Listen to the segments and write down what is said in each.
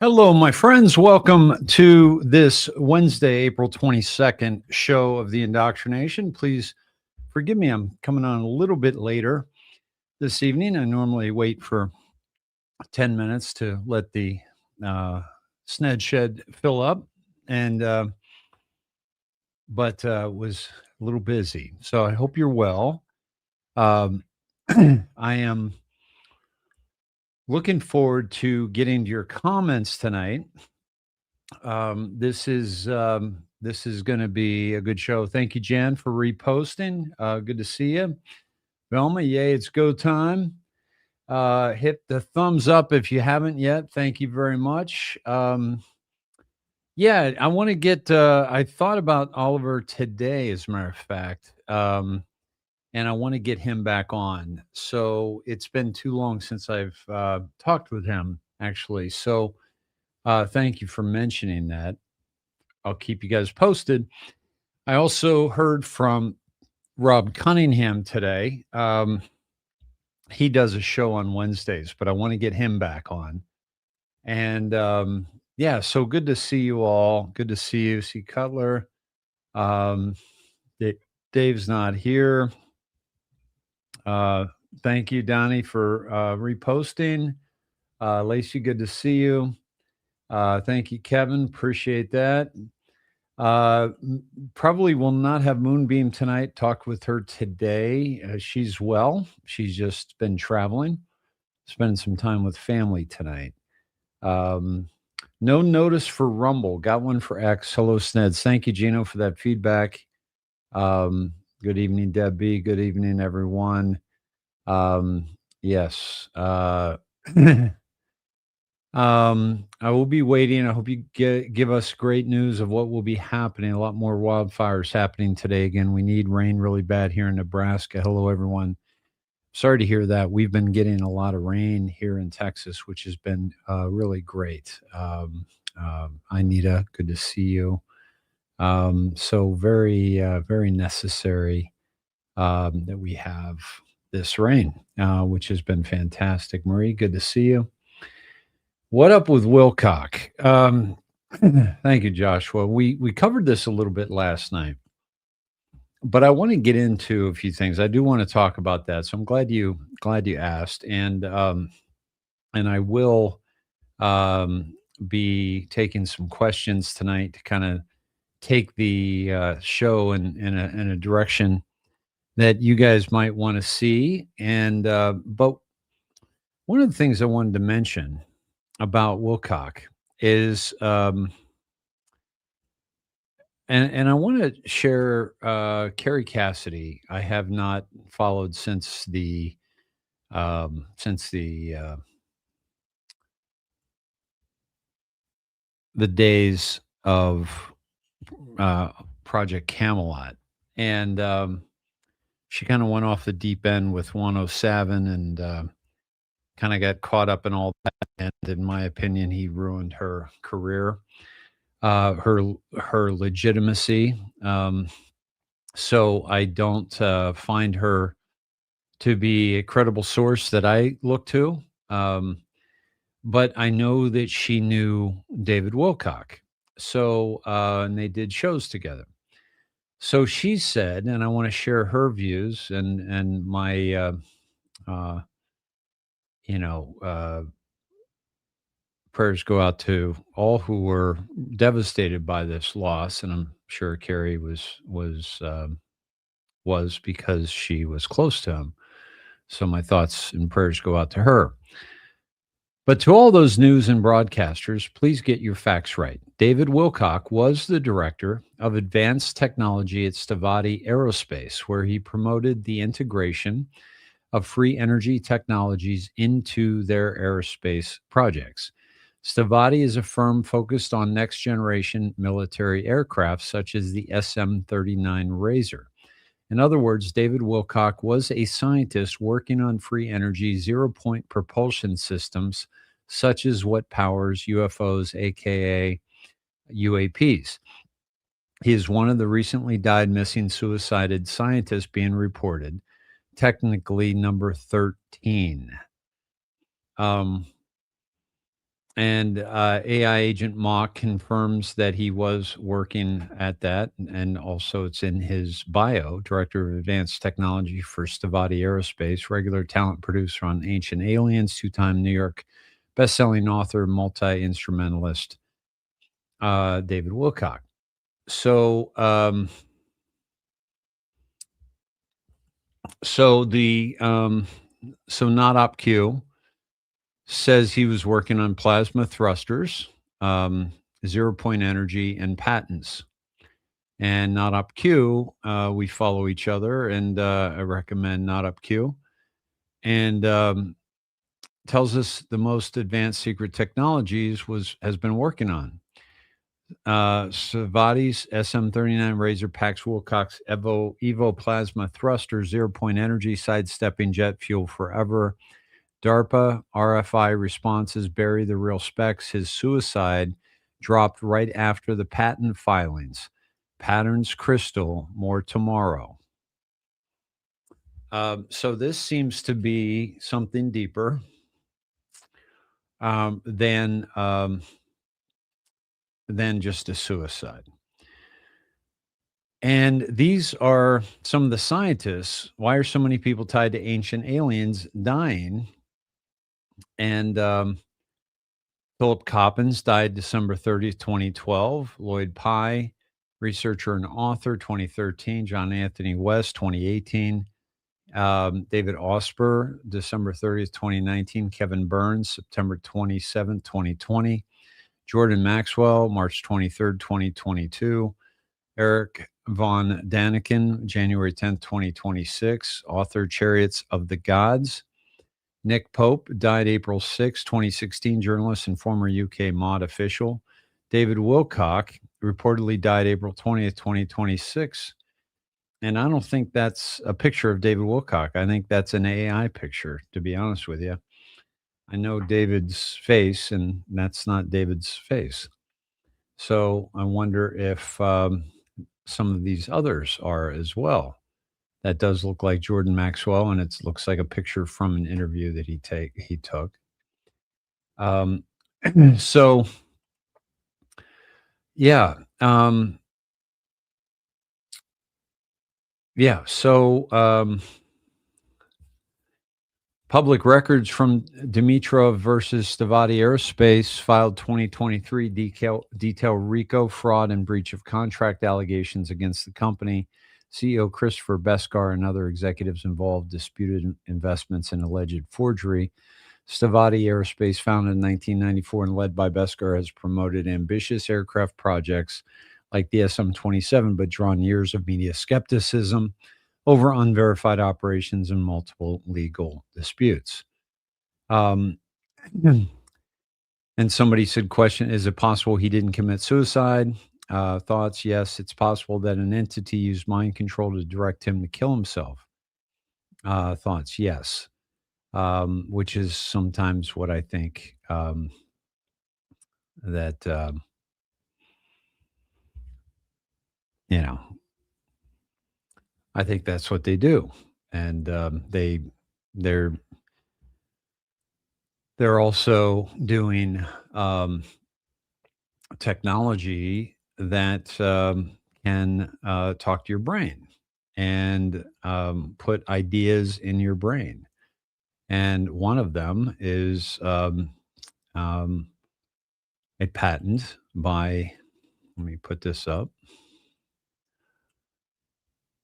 Hello, my friends. Welcome to this Wednesday, April 22nd show of the Indoctrination. Please forgive me. I'm coming on a little bit later this evening. I normally wait for 10 minutes to let the Sned shed fill up, and but was a little busy. So I hope you're well. I am looking forward to getting to your comments tonight. This is going to be a good show. Thank you, Jan, for reposting. Good to see you, Velma. Yay, it's go time. Hit the thumbs up if you haven't yet. Thank you very much. Yeah, I want to get. I thought about Oliver today, as a matter of fact, and I want to get him back on. So it's been too long since I've talked with him, actually. So thank you for mentioning that. I'll keep you guys posted. I also heard from Rob Cunningham today. He does a show on Wednesdays, but I want to get him back on. And yeah, so good to see you all. Good to see you. See Cutler. Dave's not here. Thank you, Donnie, for reposting. Lacey, good to see you. Thank you, Kevin. Appreciate that. Probably will not have Moonbeam tonight. Talked with her today. She's well. She's just been traveling, spending some time with family tonight. No notice for Rumble. Got one for X. Hello, Sneds. Thank you, Gino, for that feedback. Good evening, Debbie. Good evening, everyone. Yes. I will be waiting. I hope you give us great news of what will be happening. A lot more wildfires happening today. Again, we need rain really bad here in Nebraska. Hello, everyone. Sorry to hear that. We've been getting a lot of rain here in Texas, which has been really great. Anita, good to see you. So very, very necessary that we have this rain, which has been fantastic. Marie, good to see you. What up with Wilcock? Thank you, Joshua. We covered this a little bit last night, but I want to get into a few things. I do want to talk about that, so I'm glad you asked, and I will be taking some questions tonight to kind of take the show in a direction that you guys might want to see. And but one of the things I wanted to mention about Wilcock is, and I want to share Carrie Cassidy. I have not followed since the days of Project Camelot, and she kind of went off the deep end with 107 and kind of got caught up in all that. And in my opinion, he ruined her career, her legitimacy. So I don't find her to be a credible source that I look to. But I know that she knew David Wilcock. So, and they did shows together. So she said, and I want to share her views and my, prayers go out to all who were devastated by this loss, and I'm sure Carrie was because she was close to him. So my thoughts and prayers go out to her. But to all those news and broadcasters, please get your facts right. David Wilcock was the director of advanced technology at Stavati Aerospace, where he promoted the integration of free energy technologies into their aerospace projects. Stavati is a firm focused on next-generation military aircraft, such as the SM-39 Razor. In other words, David Wilcock was a scientist working on free energy zero-point propulsion systems, such as what powers UFOs, aka UAPs. He is one of the recently died, missing, suicided scientists being reported, technically number 13. And AI agent Mock confirms that he was working at that. And also, it's in his bio, Director of Advanced Technology for Stavati Aerospace, regular talent producer on Ancient Aliens, two-time New York best-selling author, multi-instrumentalist, David Wilcock. So, so not OpQ says he was working on plasma thrusters, zero point energy, and patents. And Not Up Q, we follow each other, and I recommend Not Up Q. And tells us the most advanced secret technologies has been working on. Savati's SM39 Razor Pax Wilcox Evo Plasma Thruster, zero point energy, sidestepping jet fuel forever. DARPA RFI responses bury the real specs. His suicide dropped right after the patent filings. Patterns crystal, more tomorrow. So this seems to be something deeper than just a suicide. And these are some of the scientists. Why are so many people tied to ancient aliens dying? And Philip Coppens died December 30th, 2012. Lloyd Pye, researcher and author, 2013. John Anthony West, 2018. David Osper, December 30th, 2019. Kevin Burns, September 27th, 2020. Jordan Maxwell, March 23rd, 2022. Eric von Daniken, January 10th, 2026. Author, Chariots of the Gods. Nick Pope died April 6, 2016, journalist and former UK mod official. David Wilcock reportedly died April 20th, 2026. And I don't think that's a picture of David Wilcock. I think that's an AI picture, to be honest with you. I know David's face, and that's not David's face. So I wonder if some of these others are as well. That does look like Jordan Maxwell, and it looks like a picture from an interview that he took. So, yeah, yeah. So, public records from Dimitrov versus Stavati Aerospace filed 2023 detail RICO fraud and breach of contract allegations against the company. CEO Christopher Beskar and other executives involved disputed investments in alleged forgery. Stavati Aerospace, founded in 1994 and led by Beskar, has promoted ambitious aircraft projects like the SM-27, but drawn years of media skepticism over unverified operations and multiple legal disputes. And somebody said, question, is it possible he didn't commit suicide? Thoughts, yes, it's possible that an entity used mind control to direct him to kill himself. Thoughts, yes, which is sometimes what I think that, you know, I think that's what they do. And they're also doing technology that can talk to your brain and put ideas in your brain. And one of them is a patent by, let me put this up,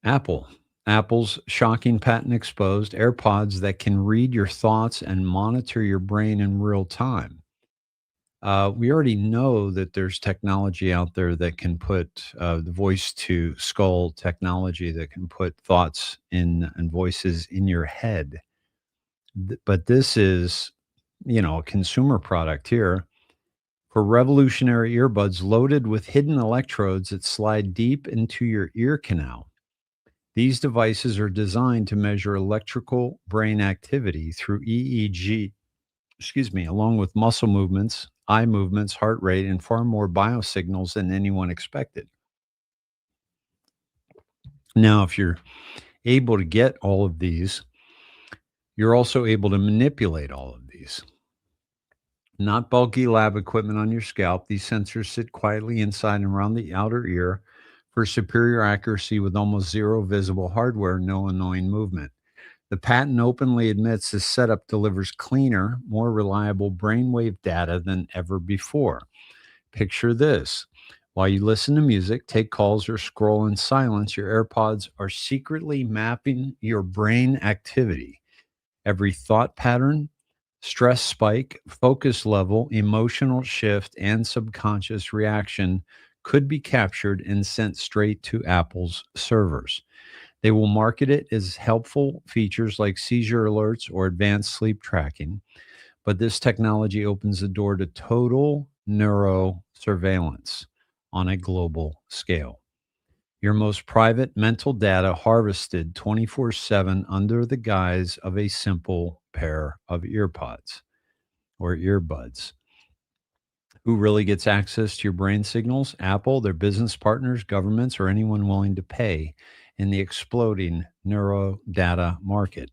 Apple. Apple's shocking patent exposed AirPods that can read your thoughts and monitor your brain in real time. We already know that there's technology out there that can put the voice to skull technology that can put thoughts in and voices in your head. But this is, a consumer product here for revolutionary earbuds loaded with hidden electrodes that slide deep into your ear canal. These devices are designed to measure electrical brain activity through EEG, along with muscle movements, eye movements, heart rate, and far more biosignals than anyone expected. Now, if you're able to get all of these, you're also able to manipulate all of these. not bulky lab equipment on your scalp. These sensors sit quietly inside and around the outer ear for superior accuracy with almost zero visible hardware, no annoying movement. The patent openly admits this setup delivers cleaner, more reliable brainwave data than ever before. Picture this. While you listen to music, take calls, or scroll in silence, your AirPods are secretly mapping your brain activity. Every thought pattern, stress spike, focus level, emotional shift, and subconscious reaction could be captured and sent straight to Apple's servers. They will market it as helpful features like seizure alerts or advanced sleep tracking, but this technology opens the door to total neuro surveillance on a global scale. Your most private mental data harvested 24/7 under the guise of a simple pair of earpods or earbuds. Who really gets access to your brain signals? Apple, their business partners, governments, or anyone willing to pay in the exploding neuro data market.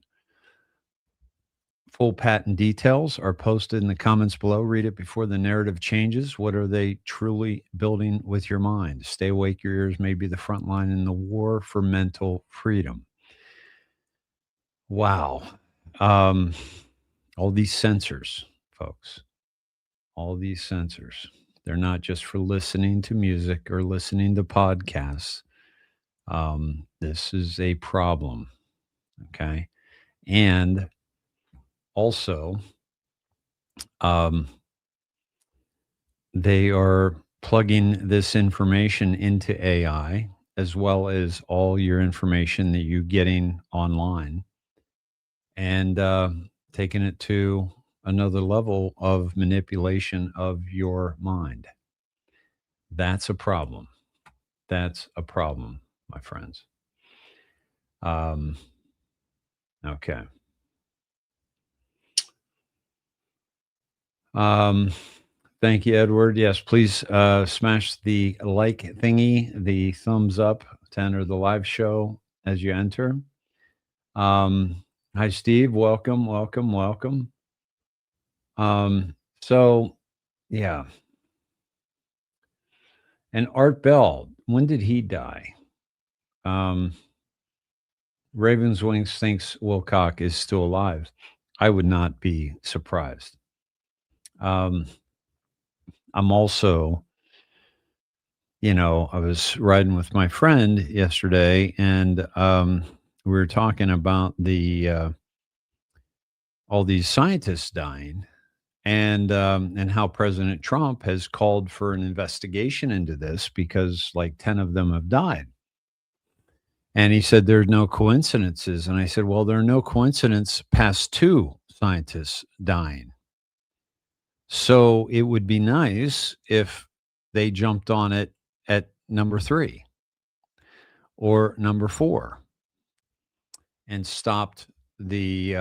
Full patent details are posted in the comments below. Read it before the narrative changes. What are they truly building with your mind? Stay awake. Your ears may be the front line in the war for mental freedom. Wow. Um, all these sensors, folks, all these sensors. They're not just for listening to music or listening to podcasts. This is a problem. Okay. And also, um, they are plugging this information into AI as well as all your information that you're getting online and taking it to another level of manipulation of your mind. That's a problem. That's a problem, my friends. Um, okay. Um, Thank you, Edward. Yes, please smash the like thingy, the thumbs up to enter the live show as you enter. Hi, Steve. Welcome, welcome, welcome. So, yeah. And Art Bell, when did he die? Um, Ravens Wings thinks Wilcock is still alive. I would not be surprised. Um, I'm also, I was riding with my friend yesterday, and we were talking about the all these scientists dying, and how President Trump has called for an investigation into this because like 10 of them have died. And he said there's no coincidences. And I said, well, there are no coincidence past two scientists dying. So it would be nice if they jumped on it at number three or number four and stopped the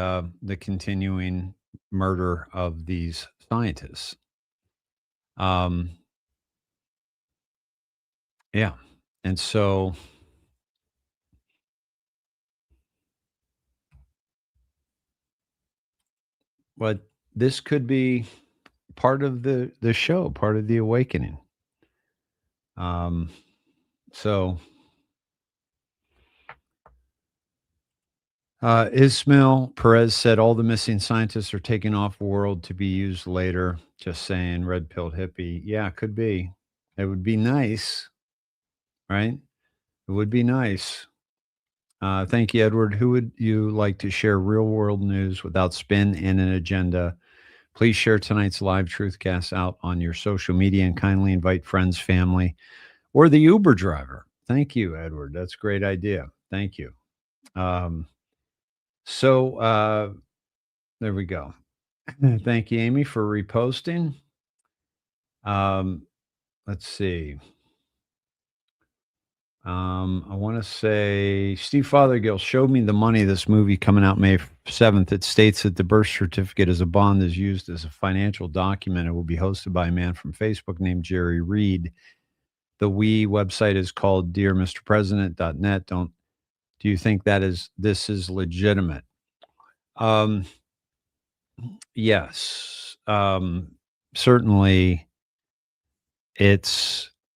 continuing murder of these scientists. Um, yeah, and so but this could be part of the show, part of the awakening. Um, so Ismail Perez said all the missing scientists are taken off world to be used later. Just saying, red pilled hippie. Yeah, it could be. It would be nice, right? It would be nice. Thank you, Edward. Who would you like to share real world news without spin and an agenda? Please share tonight's live truthcast out on your social media and kindly invite friends, family, or the Uber driver. Thank you, Edward. That's a great idea. Thank you. Um, so there we go. Thank you, Amy, for reposting. Um, let's see. I want to say Steve Fothergill showed me the money. This movie coming out May 7th. It states that the birth certificate as a bond is used as a financial document. It will be hosted by a man from Facebook named Jerry Reed. The website is called dearmrpresident.net. Do you think this is legitimate? Yes. certainly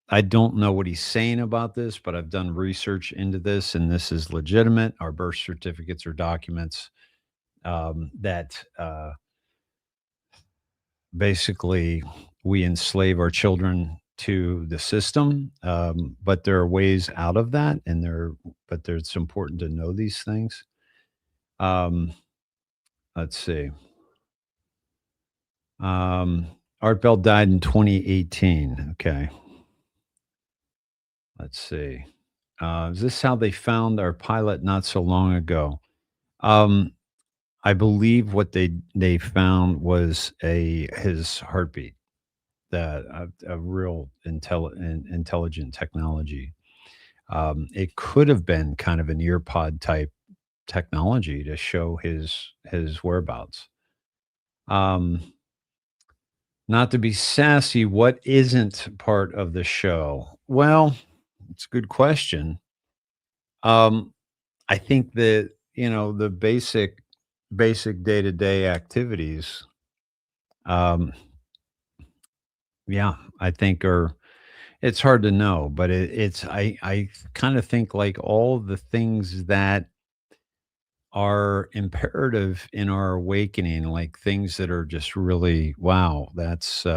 I don't know what he's saying about this, but I've done research into this, and this is legitimate. Our birth certificates are documents that basically we enslave our children to the system, but there are ways out of that, but it's important to know these things. Um, let's see. Art Bell died in 2018. Okay. Let's see. Is this how they found our pilot not so long ago? Um, I believe what they found was his heartbeat, that a real intelligent technology. It could have been kind of an ear pod type technology to show his whereabouts. Not to be sassy, what isn't part of the show? Well, it's a good question. Um, I think that, the basic day-to-day activities, um, yeah, I think it's hard to know, but I kind of think like all the things that are imperative in our awakening, like things that are just really, wow, that's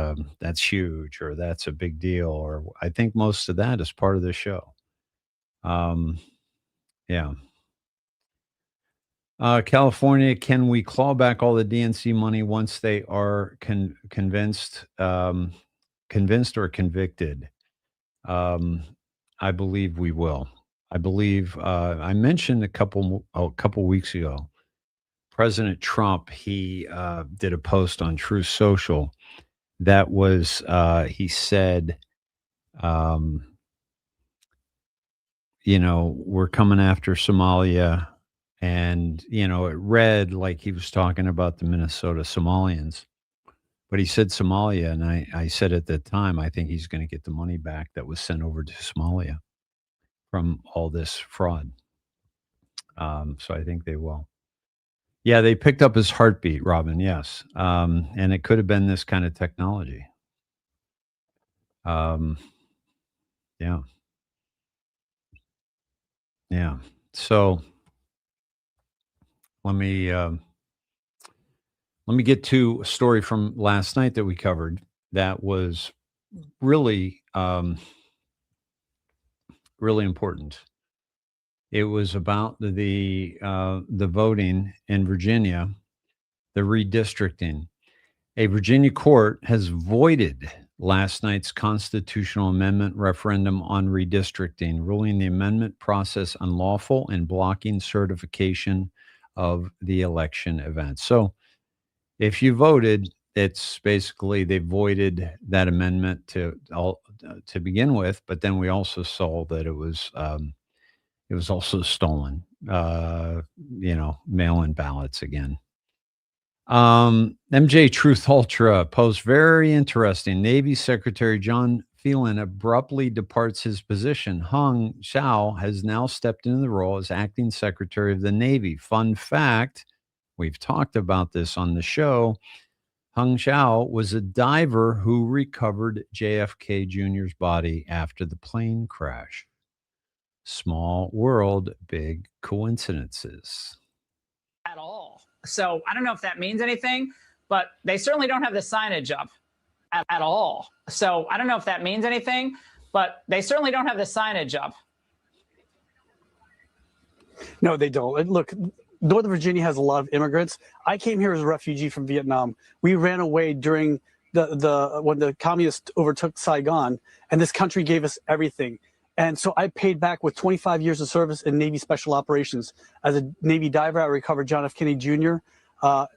huge, or that's a big deal, or I think most of that is part of the show. Um, yeah. California, can we claw back all the DNC money once they are convinced or convicted? Um, I believe we will. I believe I mentioned a couple weeks ago, President Trump. He did a post on Truth Social that was he said, um, we're coming after Somalia. And, it read like he was talking about the Minnesota Somalians, but he said Somalia. And I said at the time, I think he's going to get the money back that was sent over to Somalia from all this fraud. So I think they will. Yeah, they picked up his heartbeat, Robin. Yes. And it could have been this kind of technology. Um, yeah. Yeah. So let me get to a story from last night that we covered that was really really important. It was about the voting in Virginia, the redistricting. A Virginia court has voided last night's constitutional amendment referendum on redistricting, ruling the amendment process unlawful and blocking certification of the election event. So, if you voted, it's basically they voided that amendment to begin with, but then we also saw that it was also stolen, mail-in ballots again. MJ Truth Ultra post very interesting. Navy Secretary John Phelan abruptly departs his position. Hung Xiao has now stepped into the role as acting Secretary of the Navy. Fun fact, we've talked about this on the show. Hung Xiao was a diver who recovered JFK Jr.'s body after the plane crash. Small world, big coincidences. At all. So I don't know if that means anything, but they certainly don't have the signage up at all. So I don't know if that means anything, but they certainly don't have the signage up. No, they don't. And look, Northern Virginia has a lot of immigrants. I came here as a refugee from Vietnam. We ran away during when the communists overtook Saigon, and this country gave us everything. And so I paid back with 25 years of service in Navy Special Operations. As a Navy diver, I recovered John F. Kennedy Jr.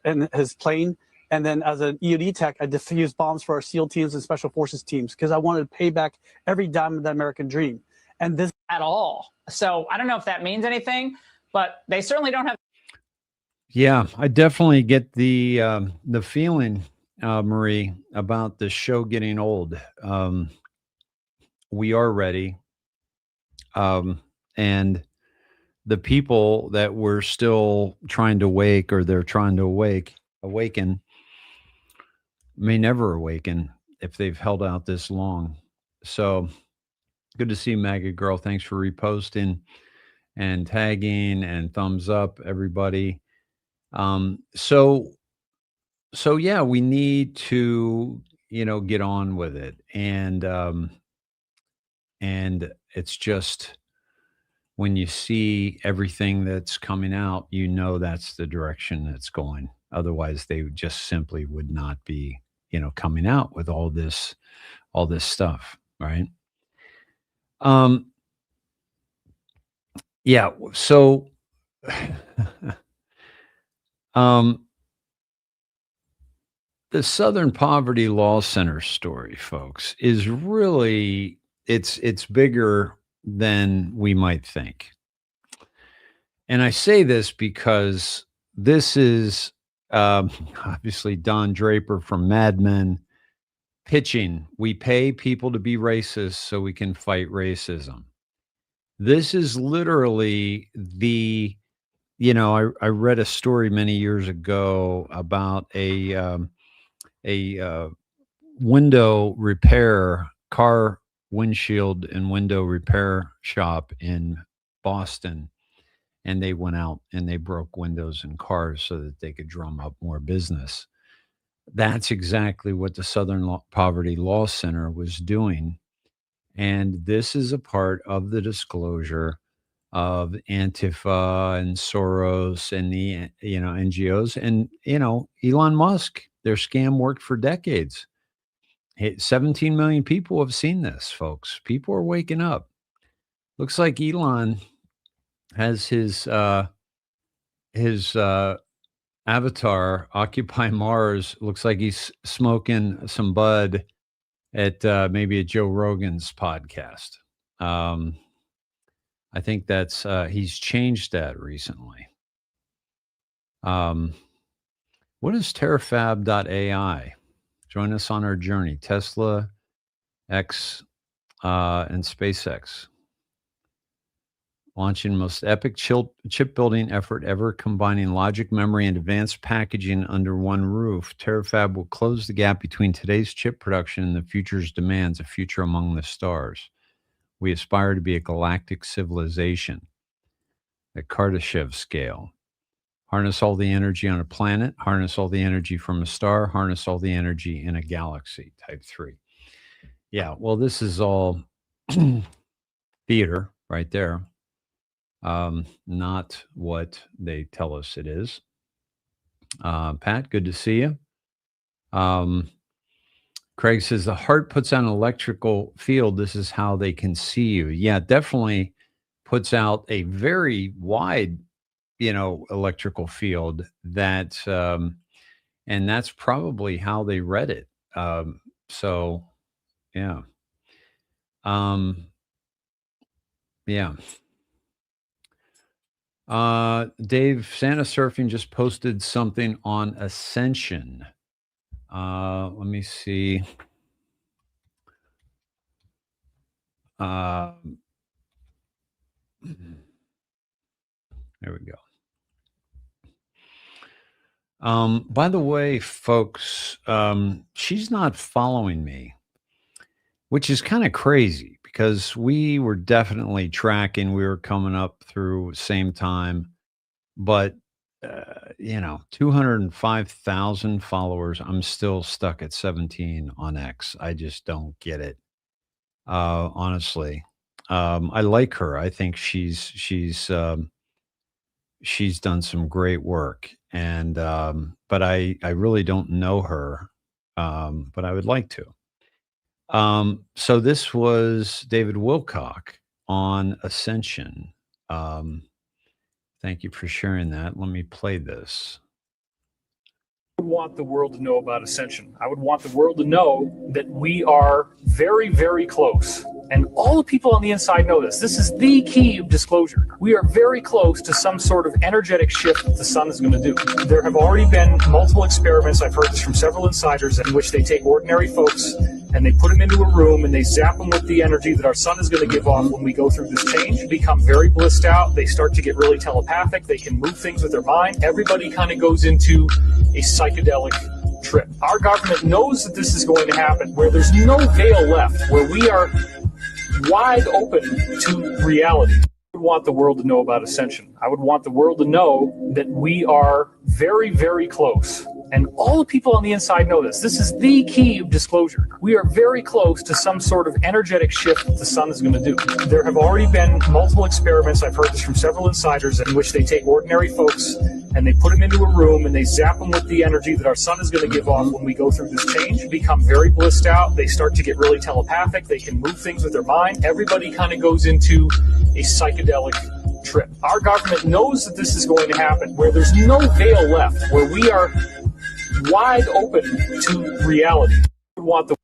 And his plane. And then as an EOD tech, I defused bombs for our SEAL teams and Special Forces teams because I wanted to pay back every dime of that American dream. And this at all. So I don't know if that means anything, but they certainly don't have. Yeah, I definitely get the feeling, Marie, about the show getting old. We are ready. And the people that we're still trying to wake, or they're trying to awaken, may never awaken if they've held out this long. So good to see Maggot Girl. Thanks for reposting and tagging and thumbs up, everybody. So yeah, we need to, get on with it. And it's just when you see everything that's coming out, that's the direction it's going. Otherwise, they just simply would not be, coming out with all this stuff, right? Yeah. So, the Southern Poverty Law Center story, folks, is really it's bigger than we might think. And I say this because this is obviously Don Draper from Mad Men pitching. We pay people to be racist so we can fight racism. This is literally the, I read a story many years ago about a window repair, car windshield and window repair shop in Boston. And they went out and they broke windows in cars so that they could drum up more business. That's exactly what the Southern Poverty Law Center was doing. And this is a part of the disclosure of Antifa and Soros and the, NGOs and, Elon Musk. Their scam worked for decades. 17 million people have seen this, folks. People are waking up. Looks like Elon has his avatar, Occupy Mars. Looks like he's smoking some bud at maybe a Joe Rogan's podcast. I think that's he's changed that recently. What is terrafab.ai? Join us on our journey. Tesla, X, and SpaceX. Launching most epic chip building effort ever, combining logic, memory, and advanced packaging under one roof. Terrafab will close the gap between today's chip production and the future's demands, a future among the stars. We aspire to be a galactic civilization at Kardashev scale. Harness all the energy on a planet, harness all the energy from a star, harness all the energy in a galaxy, type 3. Yeah, well, this is all theater right there. Not what they tell us it is. Pat, good to see you. Craig says the heart puts out an electrical field. This is how they can see you. Yeah, definitely puts out a very wide, electrical field that, and that's probably how they read it. So yeah. Yeah. Dave, Santa Surfing just posted something on Ascension. Let me see. There we go. By the way, folks, she's not following me, which is kind of crazy because we were definitely tracking. We were coming up through same time, but 205,000 followers. I'm still stuck at 17 on X. I just don't get it. Honestly, I like her. I think she's done some great work, and but I really don't know her, but I would like to. So this was David Wilcock on Ascension. Thank you for sharing that. Let me play this. I would want the world to know about Ascension. I would want the world to know that we are very, very close. And all the people on the inside know this. This is the key of disclosure. We are very close to some sort of energetic shift that the sun is going to do. There have already been multiple experiments, I've heard this from several insiders, in which they take ordinary folks and they put them into a room and they zap them with the energy that our sun is going to give off when we go through this change. They become very blissed out. They start to get really telepathic. They can move things with their mind. Everybody kind of goes into a psychedelic trip. Our government knows that this is going to happen, where there's no veil left, where we are wide open to reality. I would want the world to know about Ascension. I would want the world to know that we are very, very close. And all the people on the inside know this. This is the key of disclosure. We are very close to some sort of energetic shift that the sun is going to do. There have already been multiple experiments, I've heard this from several insiders, in which they take ordinary folks and they put them into a room and they zap them with the energy that our sun is going to give off when we go through this change, become very blissed out. They start to get really telepathic. They can move things with their mind. Everybody kind of goes into a psychedelic trip. Our government knows that this is going to happen, where there's no veil left, where we are wide open to reality. We want the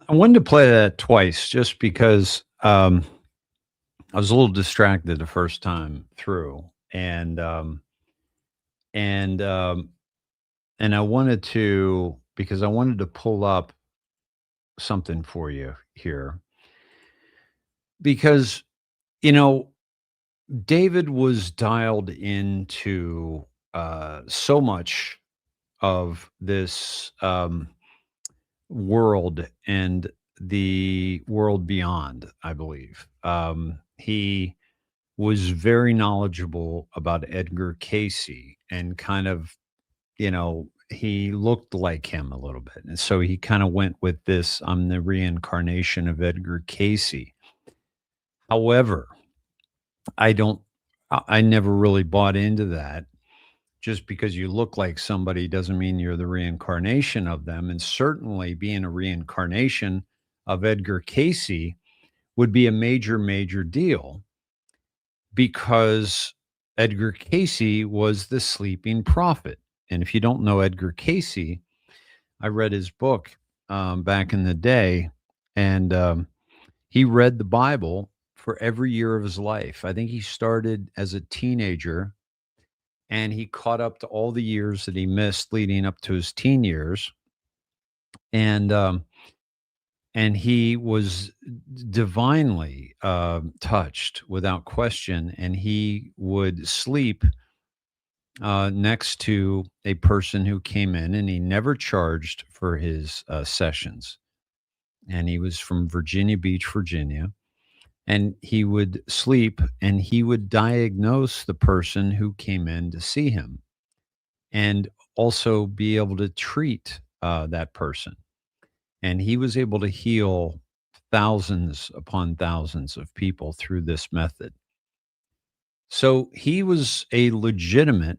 I wanted to play that twice just because I was a little distracted the first time through, and I wanted to, because I wanted to pull up something for you here, because David was dialed into so much of this world and the world beyond, I believe. He was very knowledgeable about Edgar Casey, and kind of, he looked like him a little bit. And so he kind of went with this, I'm the reincarnation of Edgar Casey. However, I never really bought into that. Just because you look like somebody doesn't mean you're the reincarnation of them. And certainly being a reincarnation of Edgar Casey would be a major, major deal, because Edgar Casey was the sleeping prophet. And if you don't know Edgar Casey, I read his book back in the day, and he read the Bible for every year of his life. I think he started as a teenager, and he caught up to all the years that he missed leading up to his teen years. And he was divinely touched without question. And he would sleep next to a person who came in, and he never charged for his sessions. And he was from Virginia Beach, Virginia. And he would sleep, and he would diagnose the person who came in to see him, and also be able to treat that person. And he was able to heal thousands upon thousands of people through this method. So he was a legitimate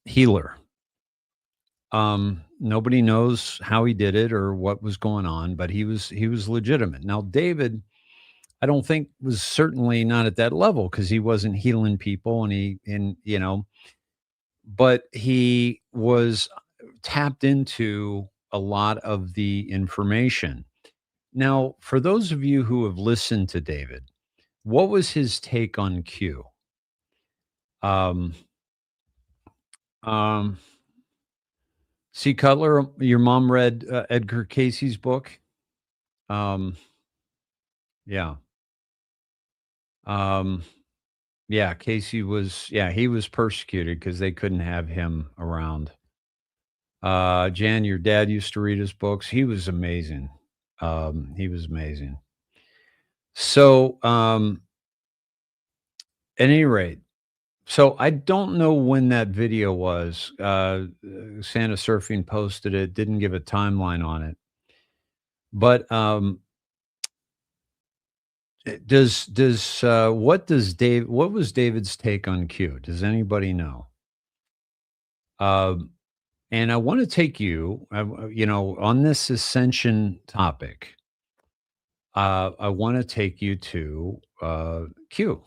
healer. Nobody knows how he did it or what was going on, but he was legitimate. Now, David, I don't think, was certainly not at that level, because he wasn't healing people, but he was tapped into a lot of the information. Now, for those of you who have listened to David, what was his take on Q? C. Cutler, your mom read Edgar Casey's book? Yeah. Casey was, he was persecuted because they couldn't have him around. Jan, your dad used to read his books. He was amazing. So, at any rate, so I don't know when that video was. Santa Surfing posted it, didn't give a timeline on it. But what was David's take on Q? Does anybody know? And I want to take you, on this Ascension topic. I want to take you to Q,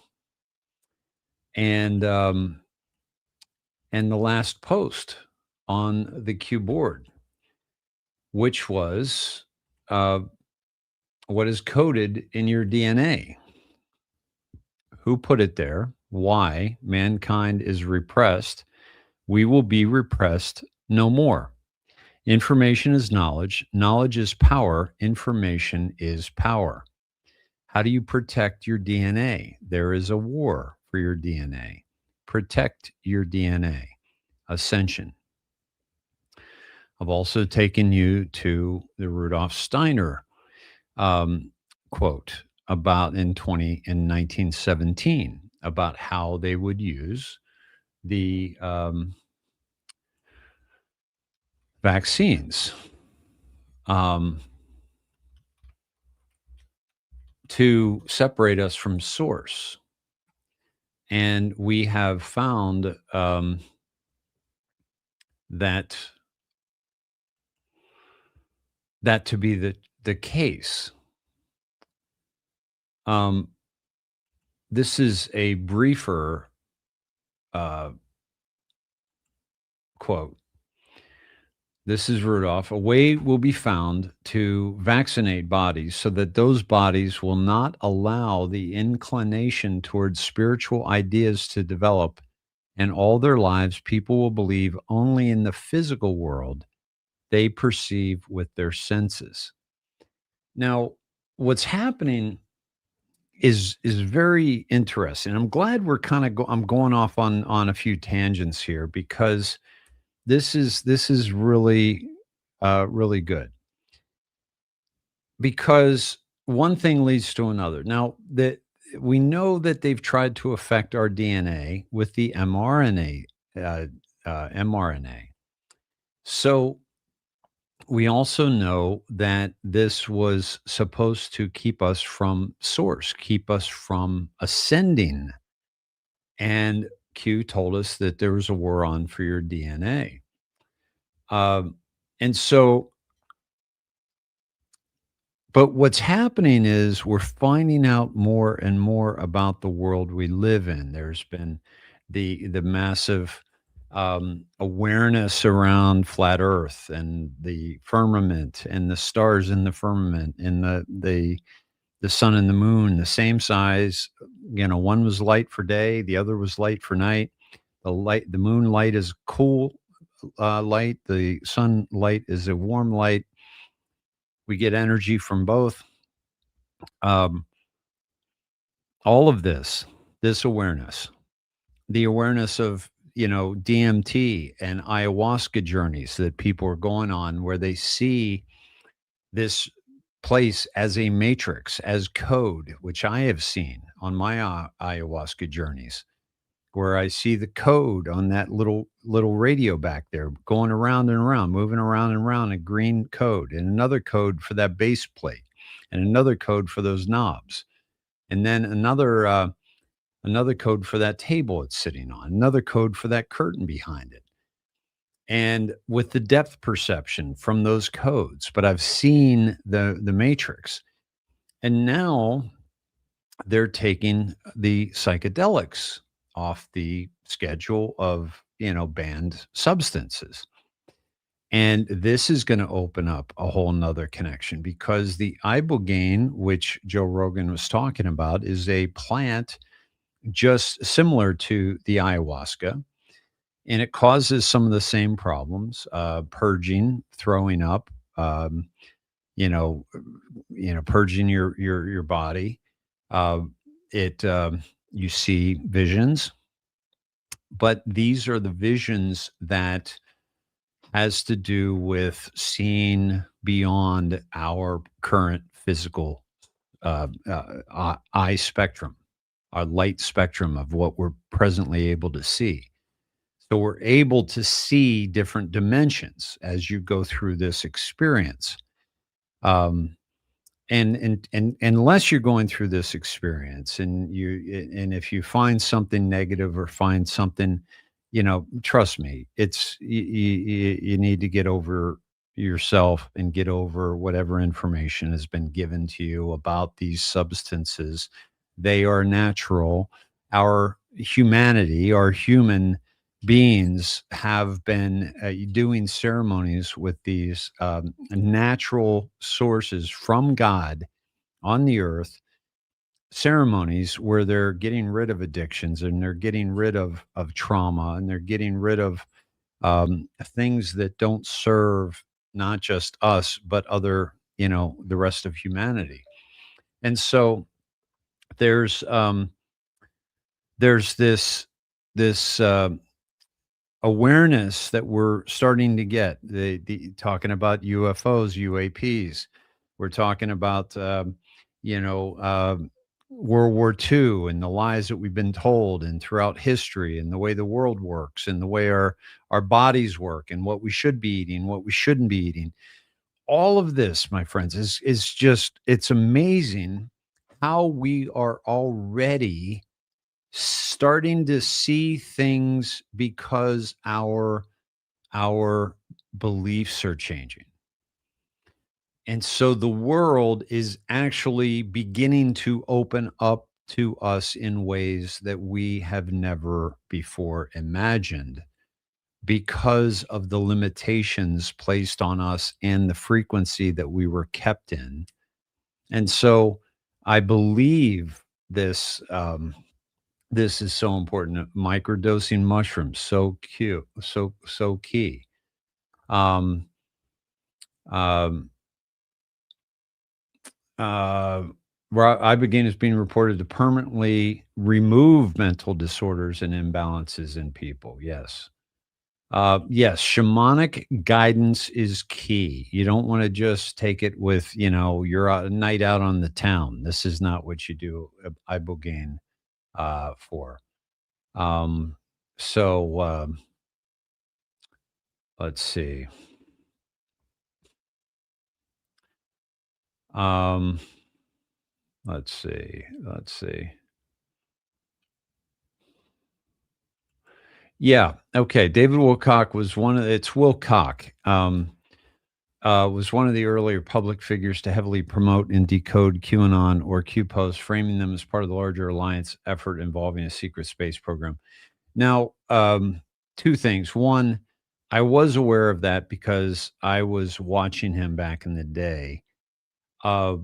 and the last post on the Q board, which was what is coded in your DNA. Who put it there? Why? Mankind is repressed. We will be repressed no more. Information is knowledge. Knowledge is power. Information is power. How do you protect your DNA? There is a war for your DNA. Protect your DNA. Ascension. I've also taken you to the Rudolf Steiner quote about in 1917 about how they would use the vaccines to separate us from source. And we have found that to be the case. This is a briefer quote. This is Rudolph. A way will be found to vaccinate bodies so that those bodies will not allow the inclination towards spiritual ideas to develop, and all their lives people will believe only in the physical world they perceive with their senses. Now, what's happening is very interesting. I'm glad we're kind of I'm going off on a few tangents here, because this is really really good, because one thing leads to another. Now that we know that they've tried to affect our DNA with the mRNA, so we also know that this was supposed to keep us from source, keep us from ascending. And Q told us that there was a war on for your DNA. And so, but what's happening is we're finding out more and more about the world we live in. There's been the massive awareness around flat Earth and the firmament and the stars in the firmament and the sun and the moon, the same size. You know, one was light for day, the other was light for night. The moon light is cool light. The sunlight is a warm light. We get energy from both. All of this awareness, the awareness of, DMT and ayahuasca journeys that people are going on, where they see this place as a matrix, as code, which I have seen on my ayahuasca journeys, where I see the code on that little radio back there going around and around, moving around and around, a green code, and another code for that base plate, and another code for those knobs, and then another code for that table it's sitting on, another code for that curtain behind it. And with the depth perception from those codes, but I've seen the matrix. And now they're taking the psychedelics off the schedule of, banned substances. And this is going to open up a whole nother connection, because the ibogaine, which Joe Rogan was talking about, is a plant just similar to the ayahuasca. And it causes some of the same problems, purging, throwing up, purging your body. You see visions, but these are the visions that has to do with seeing beyond our current physical eye spectrum, our light spectrum of what we're presently able to see. So we're able to see different dimensions as you go through this experience. And unless you're going through this experience and if you find something negative or find something, trust me, you need to get over yourself and get over whatever information has been given to you about these substances. They are natural. Our humanity, our human beings have been doing ceremonies with these natural sources from God on the earth, ceremonies where they're getting rid of addictions, and they're getting rid of trauma, and they're getting rid of things that don't serve not just us, but other, the rest of humanity. And so there's this awareness that we're starting to get. Talking about UFOs, UAPs. We're talking about you know World War II and the lies that we've been told, and throughout history, and the way the world works, and the way our bodies work, and what we should be eating, what we shouldn't be eating. All of this, my friends, is just, it's amazing how we are already starting to see things because our beliefs are changing. And so the world is actually beginning to open up to us in ways that we have never before imagined, because of the limitations placed on us and the frequency that we were kept in. And so I believe this this is so important. Microdosing mushrooms, so cute, so key. Um, um, uh, Ibogaine is being reported to permanently remove mental disorders and imbalances in people. Yes. Yes, shamanic guidance is key. You don't want to just take it with, you're a night out on the town. This is not what you do ibogaine for. Um, so let's see. Um, let's see. Let's see. Yeah. Okay. David Wilcock was it's Wilcock. Was one of the earlier public figures to heavily promote and decode QAnon or Q posts, framing them as part of the larger alliance effort involving a secret space program. Now, two things. One, I was aware of that because I was watching him back in the day. Uh,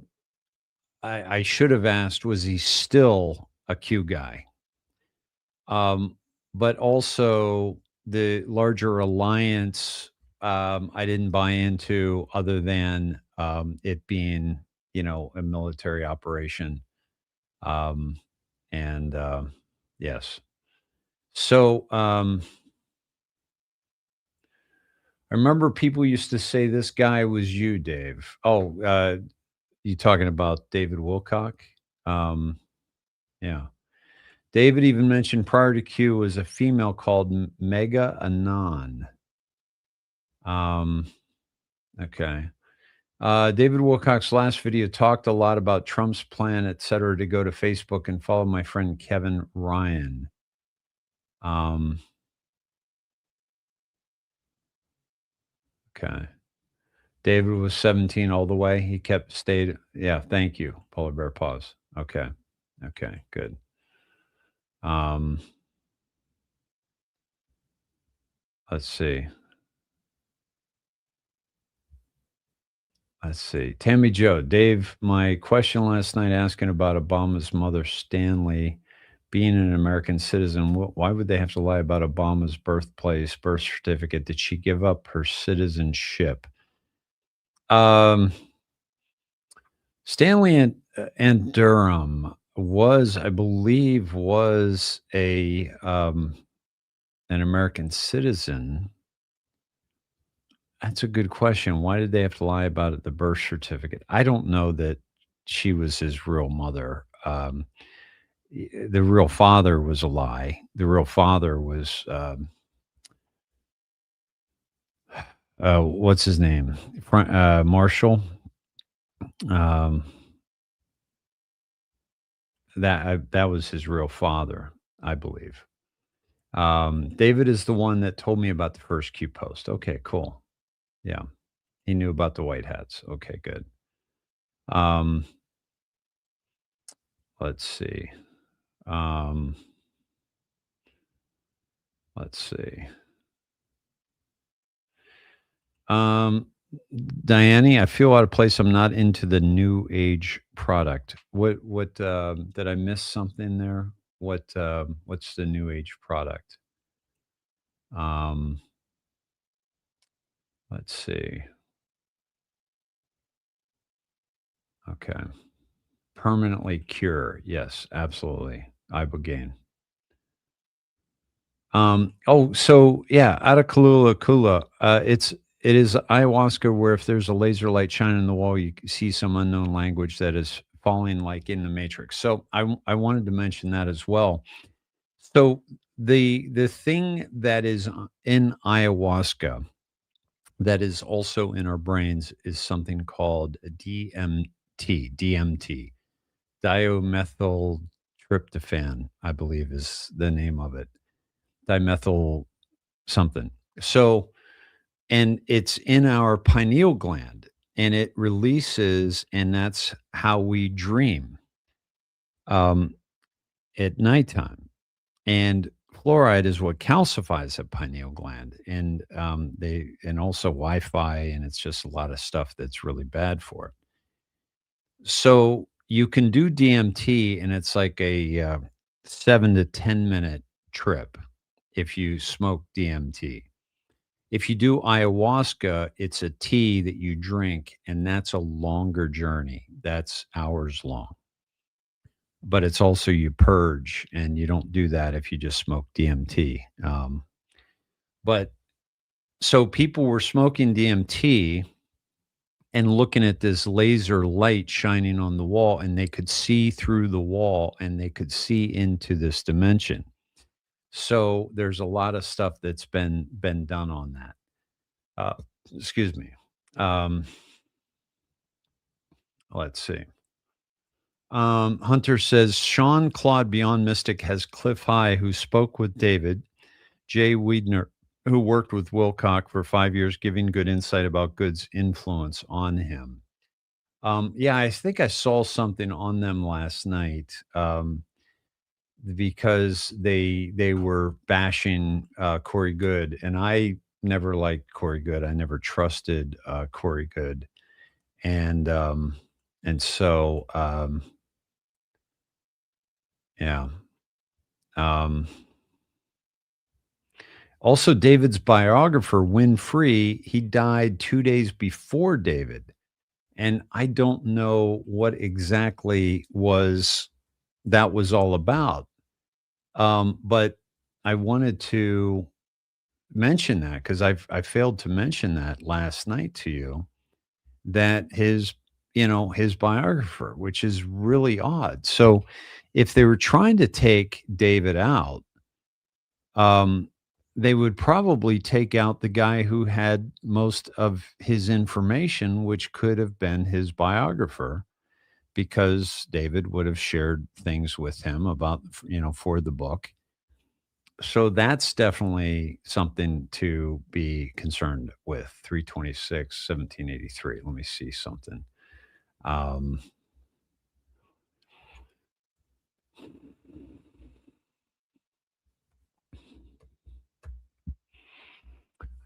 I should have asked, was he still a Q guy? But also the larger alliance, I didn't buy into, other than it being, a military operation. Um, and yes. So I remember people used to say this guy was you, Dave. Oh, you talking about David Wilcock? Um, yeah. David even mentioned prior to Q was a female called Mega Anon. Okay. David Wilcock's last video talked a lot about Trump's plan, et cetera, to go to Facebook and follow my friend Kevin Ryan. Okay. David was 17 all the way. He stayed. Yeah. Thank you. Polar bear pause. Okay. Okay. Good. Let's see. Let's see. Tammy Joe, Dave, my question last night asking about Obama's mother, Stanley, being an American citizen. Why would they have to lie about Obama's birthplace, birth certificate? Did she give up her citizenship? Stanley and Durham was, I believe, was an American citizen. That's a good question. Why did they have to lie about it, the birth certificate? I don't know that she was his real mother. The real father was a lie. The real father was, what's his name? Marshall. That was his real father, I believe. David is the one that told me about the first Q post. Okay, cool. Yeah. He knew about the white hats. Okay, good. Let's see. Let's see. Diane, I feel out of place. I'm not into the new age product. What did I miss something there? What's the new age product? Let's see. Okay. Permanently cure. Yes, absolutely. Ibogaine. So yeah, out of Kula, it is ayahuasca where if there's a laser light shining on the wall, you see some unknown language that is falling like in the Matrix. So I wanted to mention that as well. So the thing that is in ayahuasca that is also in our brains is something called DMT, dimethyltryptophan, I believe is the name of it. Dimethyl something. So, and it's in our pineal gland and it releases, and that's how we dream um, at nighttime. And fluoride is what calcifies the pineal gland, and and also Wi-Fi, and it's just a lot of stuff that's really bad for it. So you can do DMT, and it's like a 7 to 10 minute trip if you smoke DMT. If you do ayahuasca, it's a tea that you drink, and that's a longer journey. That's hours long. But it's also you purge, and you don't do that if you just smoke DMT. But so people were smoking DMT and looking at this laser light shining on the wall, and they could see through the wall and they could see into this dimension. So there's a lot of stuff that's been done on that. Uh, excuse me. Um, let's see. Hunter says Sean Claude Beyond Mystic has Cliff High, who spoke with David, Jay Wiedner, who worked with Wilcock for 5 years, giving good insight about Good's influence on him. Yeah, I think I saw something on them last night because they were bashing Corey Good, and I never liked Corey Good. I never trusted Corey Good, and so yeah. Also, David's biographer, Winfrey, he died 2 days before David. And I don't know what exactly that was all about. But I wanted to mention that because I failed to mention that last night to you, that his biographer, which is really odd. So if they were trying to take David out, they would probably take out the guy who had most of his information, which could have been his biographer, because David would have shared things with him about, for the book. So that's definitely something to be concerned with. 326, 1783. Let me see something.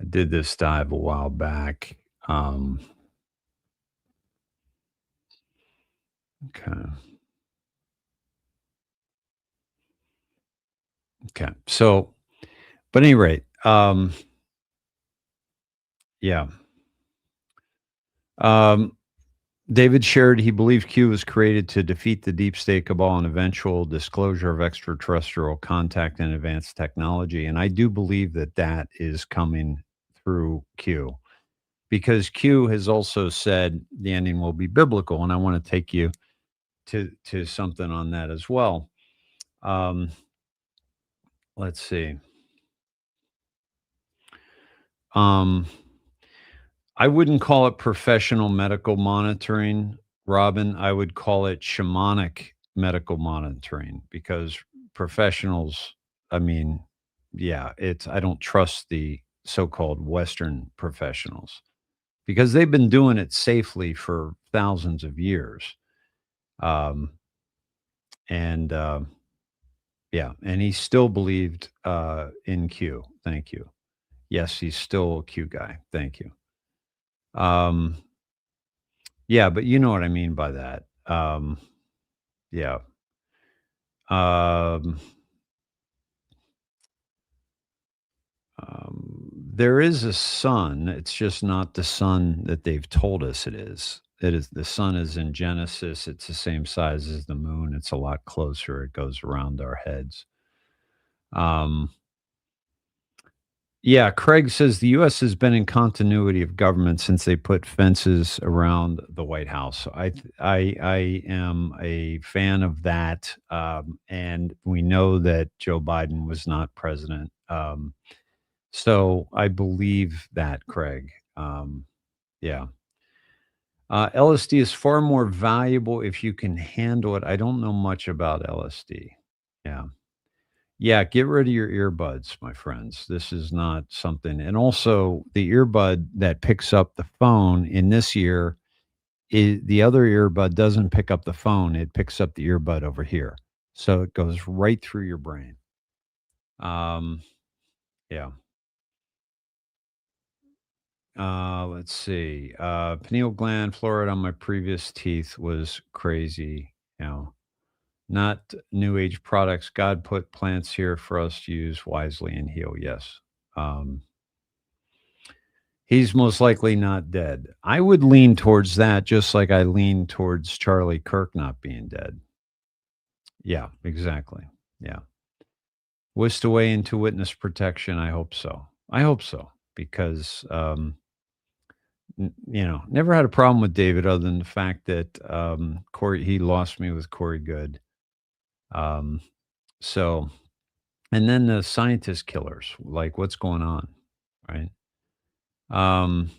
I did this dive a while back. Okay. Okay. So, but at any rate, yeah. David shared he believed Q was created to defeat the deep state cabal and eventual disclosure of extraterrestrial contact and advanced technology. And I do believe that is coming through Q, because Q has also said the ending will be biblical. And I want to take you to something on that as well. Let's see. I wouldn't call it professional medical monitoring, Robin. I would call it shamanic medical monitoring, because professionals, I mean, yeah, I don't trust the so-called Western professionals because they've been doing it safely for thousands of years. And yeah, and he still believed in Q. Thank you. Yes, he's still a Q guy. Thank you. Yeah, but you know what I mean by that. Yeah. There is a sun. It's just not the sun that they've told us it is. The sun is in Genesis. It's the same size as the moon. It's a lot closer. It goes around our heads. Yeah, Craig says the U.S. has been in continuity of government since they put fences around the White House. I am a fan of that, and we know that Joe Biden was not president, so I believe that, Craig. Yeah, LSD is far more valuable if you can handle it. I don't know much about LSD. Yeah. Yeah, get rid of your earbuds, my friends. This is not something, and also the earbud that picks up the phone in this year, the other earbud doesn't pick up the phone, it picks up the earbud over here. So it goes right through your brain. Um, yeah. Let's see. Pineal gland fluoride on my previous teeth was crazy. You know, not new age products. God put plants here for us to use wisely and heal. Yes. Um, He's most likely not dead. I would lean towards that just like I lean towards Charlie Kirk not being dead. Yeah, exactly. Yeah. Whisked away into witness protection. I hope so. I hope so because, never had a problem with David other than the fact that Corey, he lost me with Corey Good. Um, so, and then the scientist killers, like what's going on, right? Um,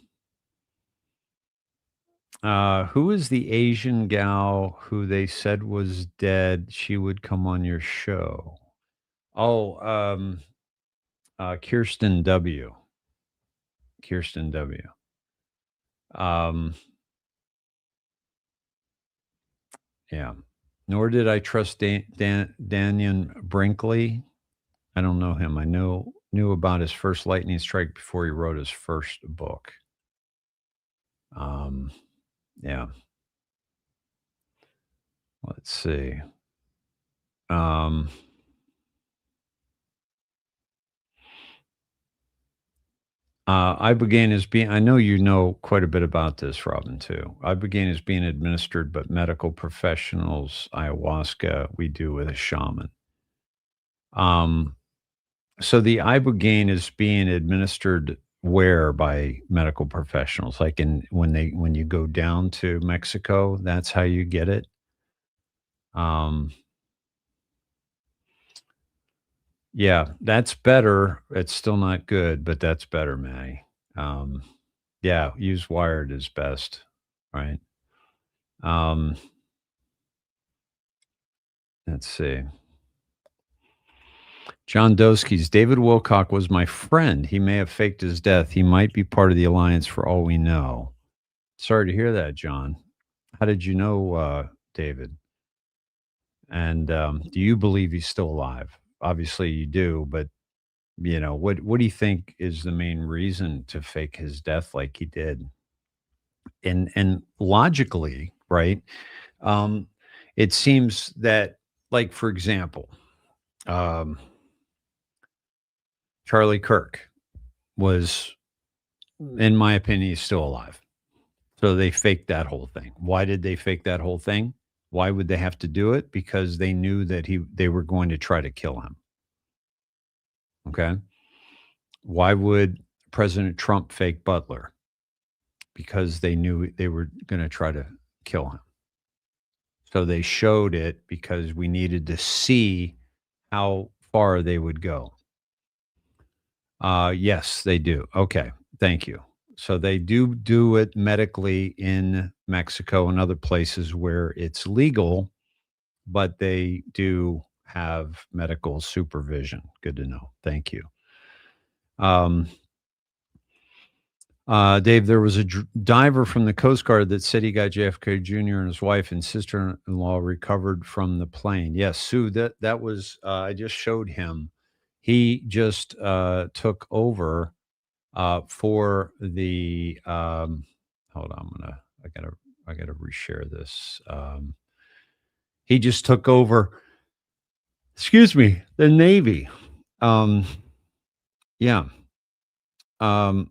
who is the Asian gal who they said was dead? She would come on your show. Oh, Kirsten W. Kirsten W. Um, yeah. Nor did I trust Daniel Brinkley. I don't know him. I knew about his first lightning strike before he wrote his first book. Yeah. Let's see. Ibogaine is being, I know you know quite a bit about this, Robin, too. Ibogaine is being administered, but medical professionals, ayahuasca, we do with a shaman. So the Ibogaine is being administered where by medical professionals? Like when you go down to Mexico, that's how you get it. Yeah, that's better. It's still not good, but that's better, May. Yeah, use wired is best, right? Um, let's see. John Doski's David Wilcock was my friend. He may have faked his death. He might be part of the alliance for all we know. Sorry to hear that, John. How did you know David? And do you believe he's still alive? Obviously, you do, but what do you think is the main reason to fake his death like he did? And logically, right? It seems that, like for example, um, Charlie Kirk was, in my opinion, he's still alive. So they faked that whole thing. Why did they fake that whole thing? Why would they have to do it? Because they knew that they were going to try to kill him. Okay. Why would President Trump fake Butler? Because they knew they were going to try to kill him. So they showed it because we needed to see how far they would go. Yes, they do. Okay. Thank you. So they do it medically in Mexico and other places where it's legal, but they do have medical supervision. Good to know. Thank you. Dave, there was a diver from the Coast Guard that said he got JFK Jr. and his wife and sister-in-law recovered from the plane. Yes, Sue, that was, I just showed him. He just took over for the, hold on, I gotta reshare this. He just took over, excuse me, the Navy. Yeah. So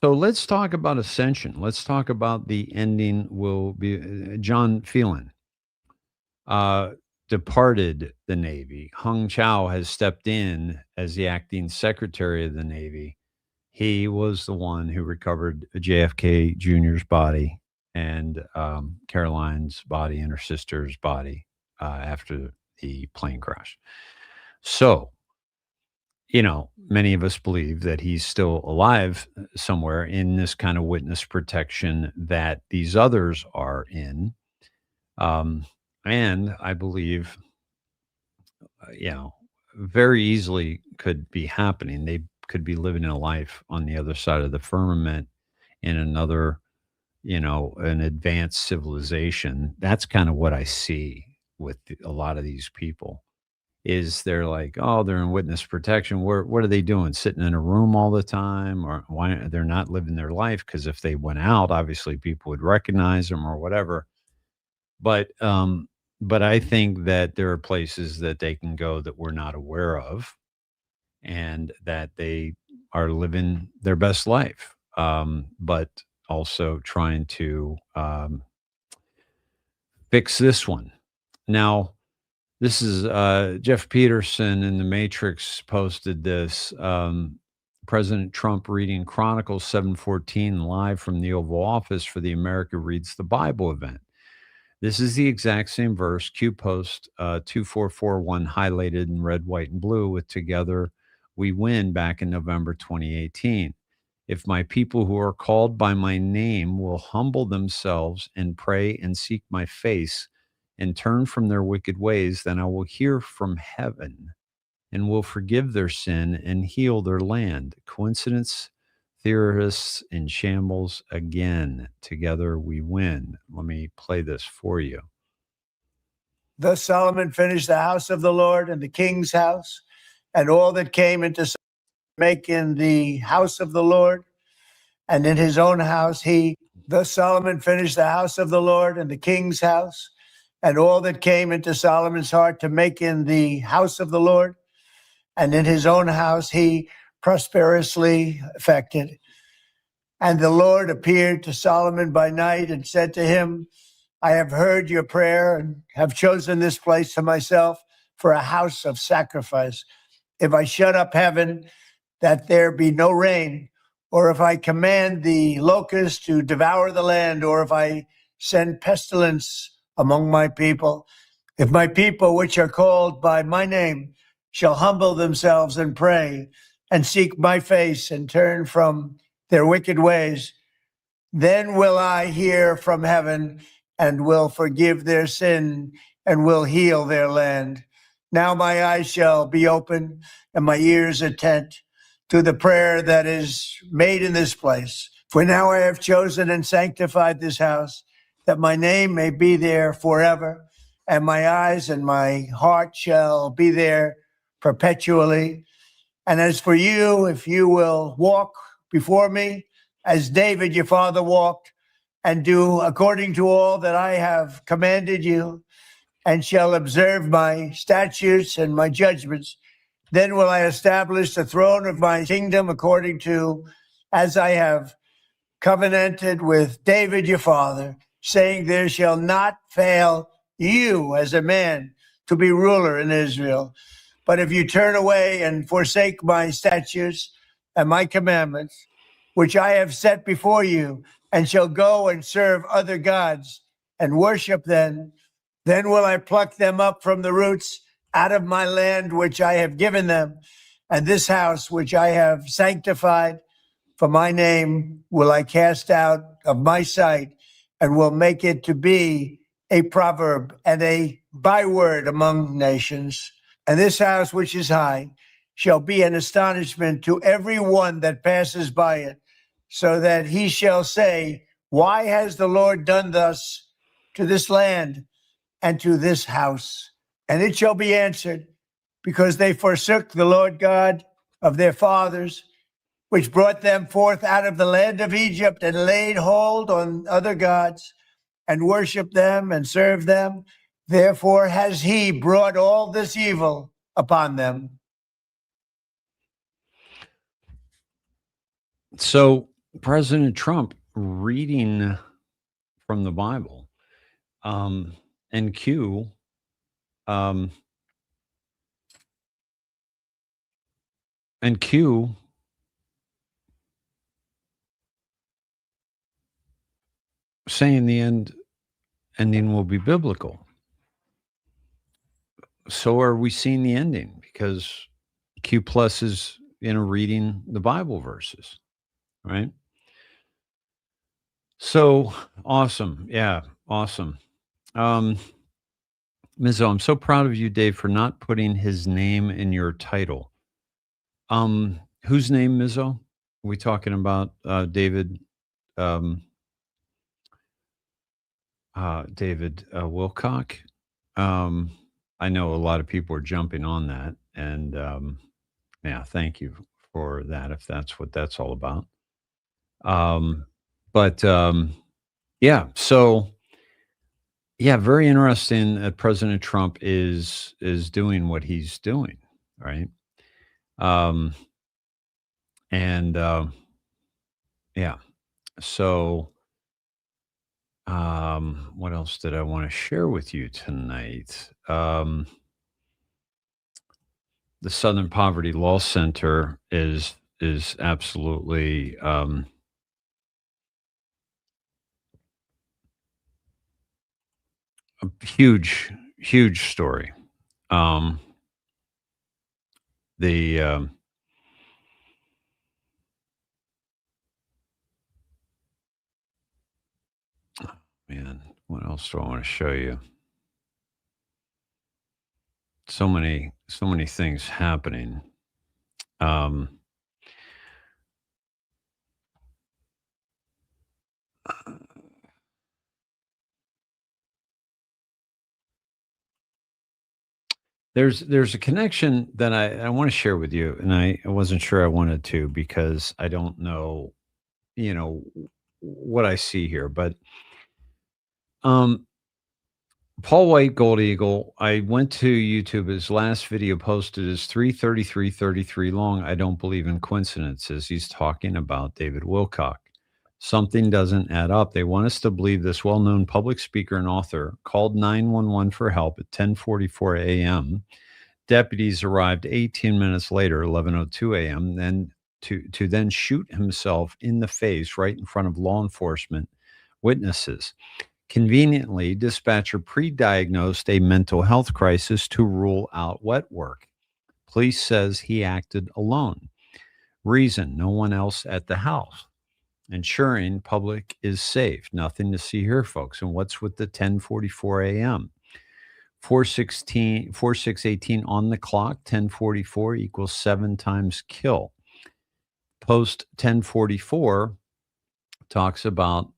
let's talk about Ascension. Let's talk about the ending will be John Phelan. departed the Navy. Hung Chow has stepped in as the acting Secretary of the Navy. He was the one who recovered JFK Jr.'s body and Caroline's body and her sister's body after the plane crash. So, many of us believe that he's still alive somewhere in this kind of witness protection that these others are in. And I believe, very easily could be happening. They could be living a life on the other side of the firmament in another, an advanced civilization. That's kind of what I see with a lot of these people. Is they're like, oh, they're in witness protection. What are they doing? Sitting in a room all the time? Or why they're not living their life? Because if they went out, obviously people would recognize them or whatever. But I think that there are places that they can go that we're not aware of, and that they are living their best life, but also trying to fix this one. Now, this is Jeff Peterson in The Matrix posted this. President Trump reading Chronicles 7:14 live from the Oval Office for the America Reads the Bible event. This is the exact same verse, Q Post 2441, highlighted in red, white, and blue with Together We Win back in November 2018. If my people who are called by my name will humble themselves and pray and seek my face and turn from their wicked ways, then I will hear from heaven and will forgive their sin and heal their land. Coincidence? Theorists in shambles again. Together we win. Let me play this for you. Thus Solomon finished the house of the Lord and the king's house, and all that came into making the house of the Lord, and in his own house thus Solomon finished the house of the Lord and the king's house, and all that came into Solomon's heart to make in the house of the Lord, and in his own house he prosperously effected. And the Lord appeared to Solomon by night and said to him, I have heard your prayer and have chosen this place to myself for a house of sacrifice. If I shut up heaven, that there be no rain, or if I command the locusts to devour the land, or if I send pestilence among my people, if my people, which are called by my name, shall humble themselves and pray and seek my face and turn from their wicked ways, then will I hear from heaven and will forgive their sin and will heal their land. Now my eyes shall be open and my ears attent to the prayer that is made in this place. For now I have chosen and sanctified this house, that my name may be there forever, and my eyes and my heart shall be there perpetually. And as for you, if you will walk before me, as David your father walked, and do according to all that I have commanded you, and shall observe my statutes and my judgments, then will I establish the throne of my kingdom according to as I have covenanted with David your father, saying, there shall not fail you as a man to be ruler in Israel. But if you turn away and forsake my statutes and my commandments, which I have set before you, and shall go and serve other gods and worship them, then will I pluck them up from the roots out of my land which I have given them, and this house which I have sanctified for my name will I cast out of my sight, and will make it to be a proverb and a byword among nations. And this house which is high shall be an astonishment to every one that passes by it, so that he shall say, why has the Lord done thus to this land and to this house? And it shall be answered, because they forsook the Lord God of their fathers, which brought them forth out of the land of Egypt, and laid hold on other gods, and worshiped them and served them. Therefore has he brought all this evil upon them. So President Trump reading from the Bible, and Q And Q saying the ending will be biblical. So are we seeing the ending? Because Q plus is reading the Bible verses, right? So awesome. Yeah, awesome. Mizzo, I'm so proud of you, Dave, for not putting his name in your title. Whose name, Mizzo? Are we talking about David Wilcock? I know a lot of people are jumping on that, and yeah, thank you for that if that's what that's all about. But yeah, so yeah, very interesting that President Trump is doing what he's doing, right? And yeah, so what else did I want to share with you tonight? The Southern Poverty Law Center is absolutely a huge story. The man, what else do I want to show you? So many things happening. There's a connection that I want to share with you, and I wasn't sure I wanted to because I don't know, what I see here, but Paul White, Gold Eagle. I went to YouTube. His last video posted is 3:33:33 long. I don't believe in coincidences. He's talking about David Wilcock. Something doesn't add up. They want us to believe this well-known public speaker and author called 911 for help at 10:44 a.m. Deputies arrived 18 minutes later, 11:02 a.m., then to then shoot himself in the face right in front of law enforcement witnesses. Conveniently, dispatcher pre-diagnosed a mental health crisis to rule out wet work. Police says he acted alone. Reason, no one else at the house. Ensuring public is safe. Nothing to see here, folks. And what's with the 10:44 a.m.? 4618 on the clock, 10:44 equals 7 times kill. Post 10:44 talks about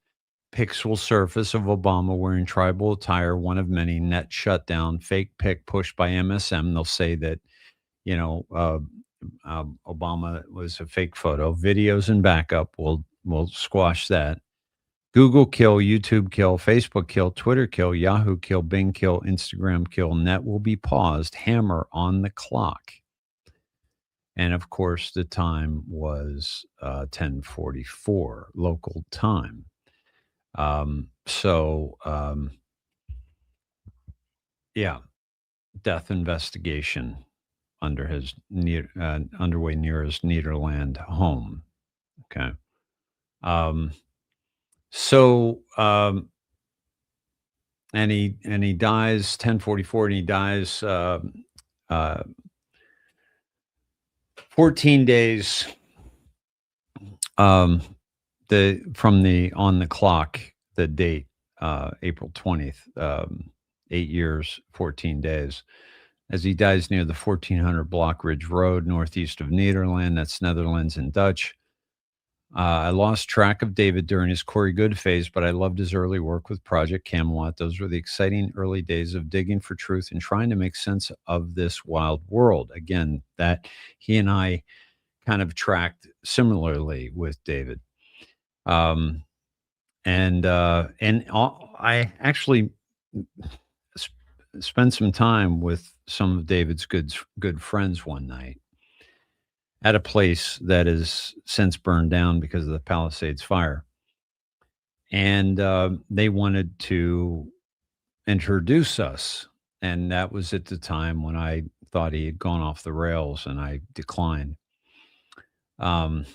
pixel surface of Obama wearing tribal attire, one of many, net shutdown, fake pic pushed by MSM. They'll say that, Obama was a fake photo. Videos and backup will squash that. Google kill, YouTube kill, Facebook kill, Twitter kill, Yahoo kill, Bing kill, Instagram kill. Net will be paused. Hammer on the clock. And of course, the time was 10:44 local time. Yeah, death investigation underway near his Nederland home. Okay. And he dies 10:44, and he dies 14 days from the on the clock, the date, April 20th, 8 years, 14 days, as he dies near the 1400 Block Ridge Road, northeast of Nederland. That's Netherlands in Dutch. I lost track of David during his Corey Good phase, but I loved his early work with Project Camelot. Those were the exciting early days of digging for truth and trying to make sense of this wild world. Again, that he and I kind of tracked similarly with David. I actually spent some time with some of David's good friends one night at a place that has since burned down because of the Palisades fire. And they wanted to introduce us And that was at the time when I thought he had gone off the rails, and I declined. Um,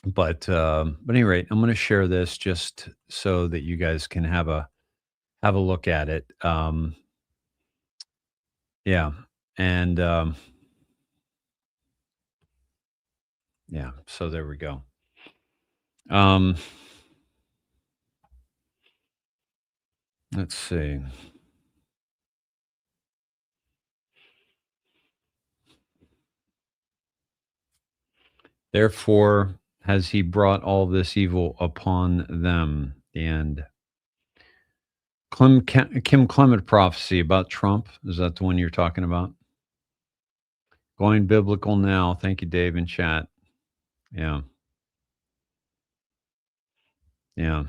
but at any rate, I'm going to share this just so that you guys can have a look at it. Yeah, and yeah, so there we go. Um, let's see. Therefore, has he brought all this evil upon them? And Kim Clement prophecy about Trump. Is that the one you're talking about? Going biblical now. Thank you, Dave, in chat. Yeah. Yeah.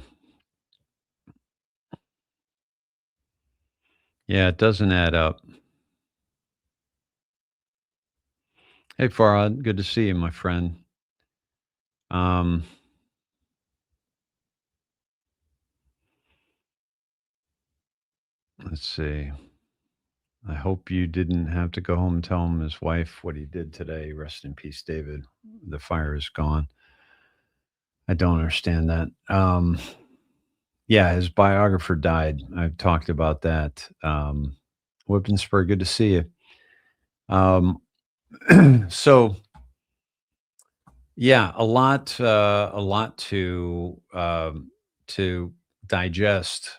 Yeah, it doesn't add up. Hey, Farhad, good to see you, my friend. Let's see. I hope you didn't have to go home and tell him his wife what he did today. Rest in peace, David. The fire is gone. I don't understand that. Yeah, his biographer died. I've talked about that. Whippenspur, good to see you. So yeah, a lot to digest.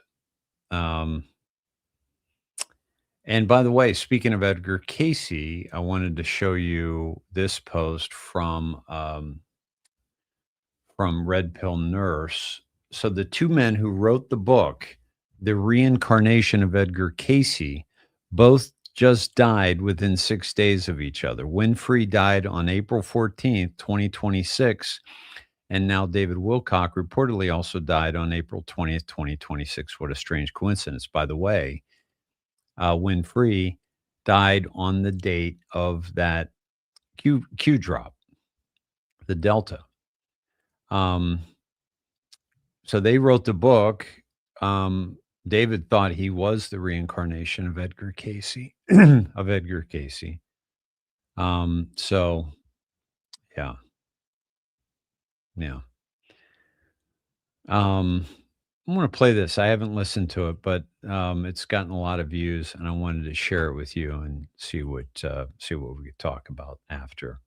And by the way, speaking of Edgar Casey, I wanted to show you this post from Red Pill Nurse. So the two men who wrote the book, The Reincarnation of Edgar Casey, both just died within 6 days of each other. Winfrey died on April 14th, 2026. And now David Wilcock reportedly also died on April 20th, 2026. What a strange coincidence. By the way, Winfrey died on the date of that Q drop, the Delta. So they wrote the book. David thought he was the reincarnation of Edgar Casey, So yeah. Yeah. I'm going to play this. I haven't listened to it, but it's gotten a lot of views, and I wanted to share it with you and see what we could talk about after.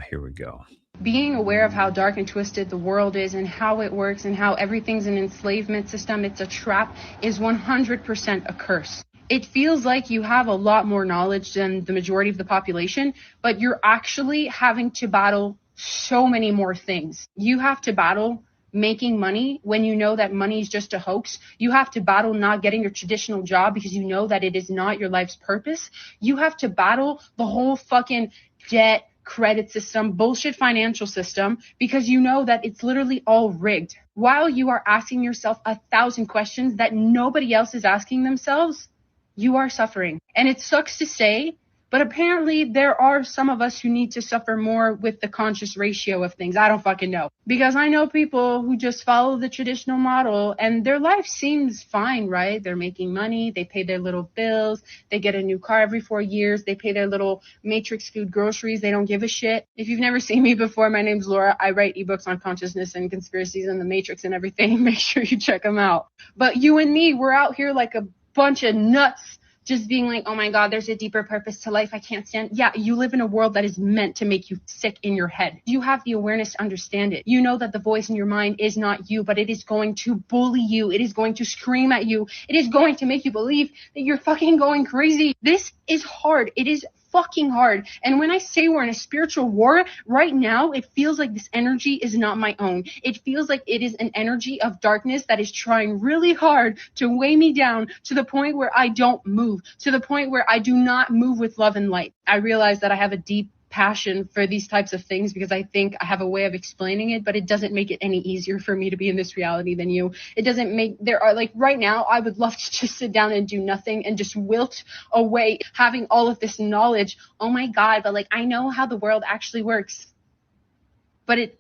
Here we go. Being aware of how dark and twisted the world is and how it works and how everything's an enslavement system, it's a trap, is 100% a curse. It feels like you have a lot more knowledge than the majority of the population, but you're actually having to battle so many more things. You have to battle making money when you know that money is just a hoax. You have to battle not getting your traditional job because you know that it is not your life's purpose. You have to battle the whole fucking debt, credit system, bullshit financial system, because you know that it's literally all rigged. While you are asking yourself 1,000 questions that nobody else is asking themselves, you are suffering. And it sucks to say, but apparently there are some of us who need to suffer more with the conscious ratio of things. I don't fucking know. Because I know people who just follow the traditional model and their life seems fine, right? They're making money, they pay their little bills, they get a new car every 4 years, they pay their little Matrix food groceries, they don't give a shit. If you've never seen me before, my name's Laura. I write ebooks on consciousness and conspiracies and the Matrix and everything. Make sure you check them out. But you and me, we're out here like a bunch of nuts, just being like, oh my God, there's a deeper purpose to life I can't stand. Yeah, you live in a world that is meant to make you sick in your head. You have the awareness to understand it. You know that the voice in your mind is not you, but it is going to bully you. It is going to scream at you. It is going to make you believe that you're fucking going crazy. This is hard. It is fucking hard. And when I say we're in a spiritual war right now, it feels like this energy is not my own. It feels like it is an energy of darkness that is trying really hard to weigh me down to the point where I don't move, to the point where I do not move with love and light. I realize that I have a deep passion for these types of things because I think I have a way of explaining it, but it doesn't make it any easier for me to be in this reality than you. It doesn't make, there are like right now, I would love to just sit down and do nothing and just wilt away having all of this knowledge. Oh my God, but like I know how the world actually works, but it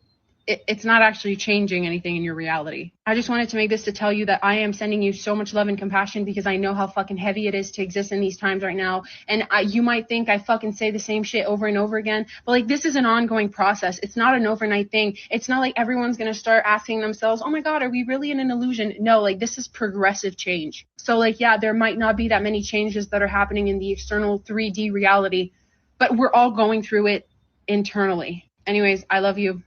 it's not actually changing anything in your reality. I just wanted to make this to tell you that I am sending you so much love and compassion because I know how fucking heavy it is to exist in these times right now. And you might think I fucking say the same shit over and over again, but like, this is an ongoing process. It's not an overnight thing. It's not like everyone's going to start asking themselves, oh my God, are we really in an illusion? No, like, this is progressive change. So like, yeah, there might not be that many changes that are happening in the external 3D reality, but we're all going through it internally. Anyways, I love you.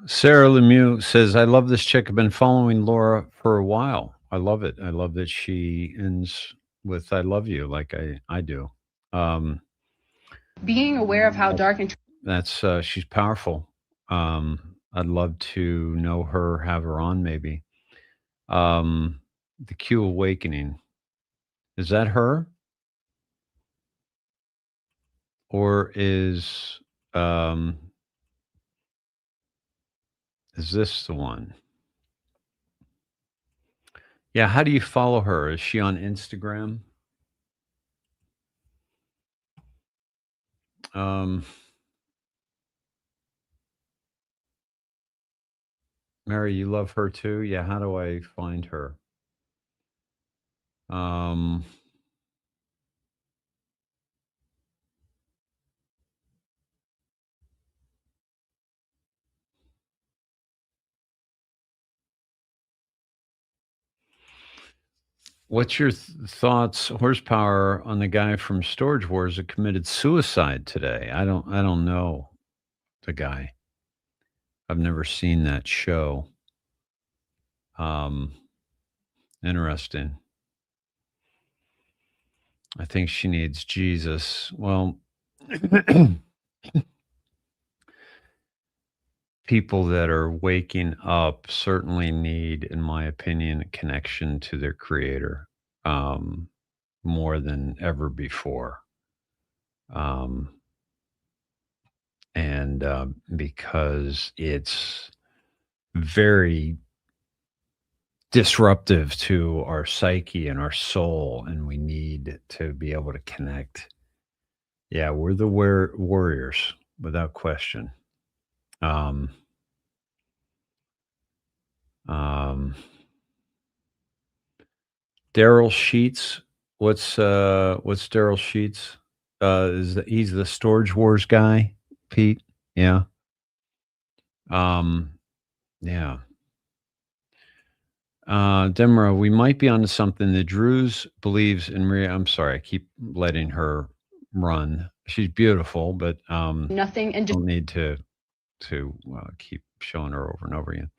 Sarah Lemieux says, I love this chick. I've been following Laura for a while. I love it. I love that she ends with I love you like I do. Being aware of how dark and that's she's powerful. I'd love to know her, have her on maybe. The Q Awakening. Is that her? Or is this the one? Yeah, how do you follow her? Is she on Instagram? Mary, you love her too? Yeah, how do I find her? What's your thoughts, horsepower, on the guy from Storage Wars that committed suicide today? I don't know the guy. I've never seen that show. Interesting. I think she needs Jesus. Well, people that are waking up certainly need, in my opinion, a connection to their creator more than ever before. And because it's very disruptive to our psyche and our soul, and we need to be able to connect. Yeah, we're the warriors, without question. Daryl Sheets. What's Daryl Sheets? He's the Storage Wars guy, Pete? Yeah. Yeah. Demra, we might be onto something. The Druze believes in Maria. I'm sorry, I keep letting her run. She's beautiful, but nothing, and just don't need to keep showing her over and over again.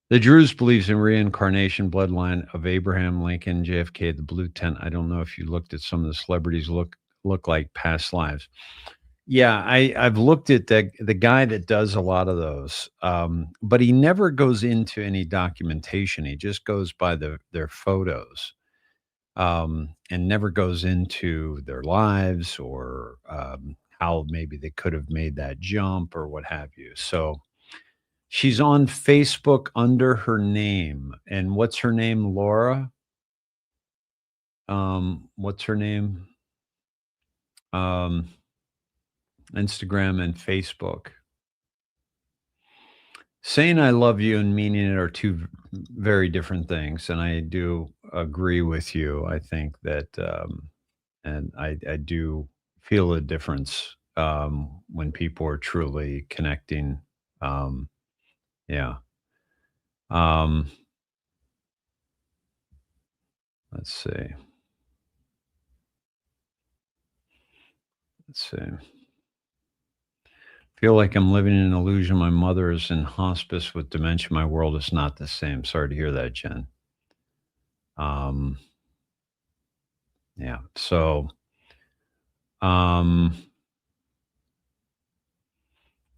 The Druze believes in reincarnation, bloodline of Abraham Lincoln, JFK, the blue tent. I don't know if you looked at some of the celebrities look like past lives. Yeah, I've looked at the guy that does a lot of those, but he never goes into any documentation. He just goes by their photos, and never goes into their lives or how maybe they could have made that jump or what have you. So she's on Facebook under her name. And what's her name, Laura? What's her name? Instagram and Facebook. Saying I love you and meaning it are two very different things. And I do agree with you. I think that, and I do feel a difference when people are truly connecting. Yeah. Let's see. Feel like I'm living in an illusion. My mother is in hospice with dementia. My world is not the same. Sorry to hear that, Jen. Yeah. So,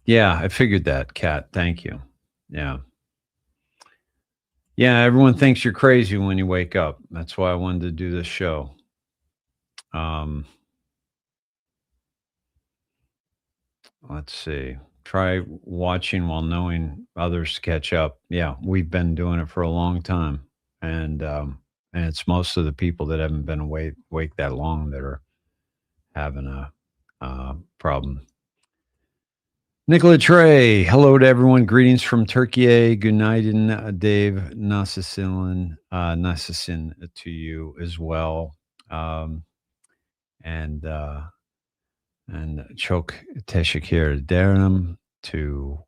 yeah, I figured that, Kat. Thank you. Yeah. Yeah, everyone thinks you're crazy when you wake up. That's why I wanted to do this show. Let's see. Try watching while knowing others catch up. Yeah, we've been doing it for a long time. And it's most of the people that haven't been awake that long that are having a problem. Nicola Trey, hello to everyone. Greetings from Turkey. Good night, and Dave Nasasin to you as well. And Chok Teshakir Derim to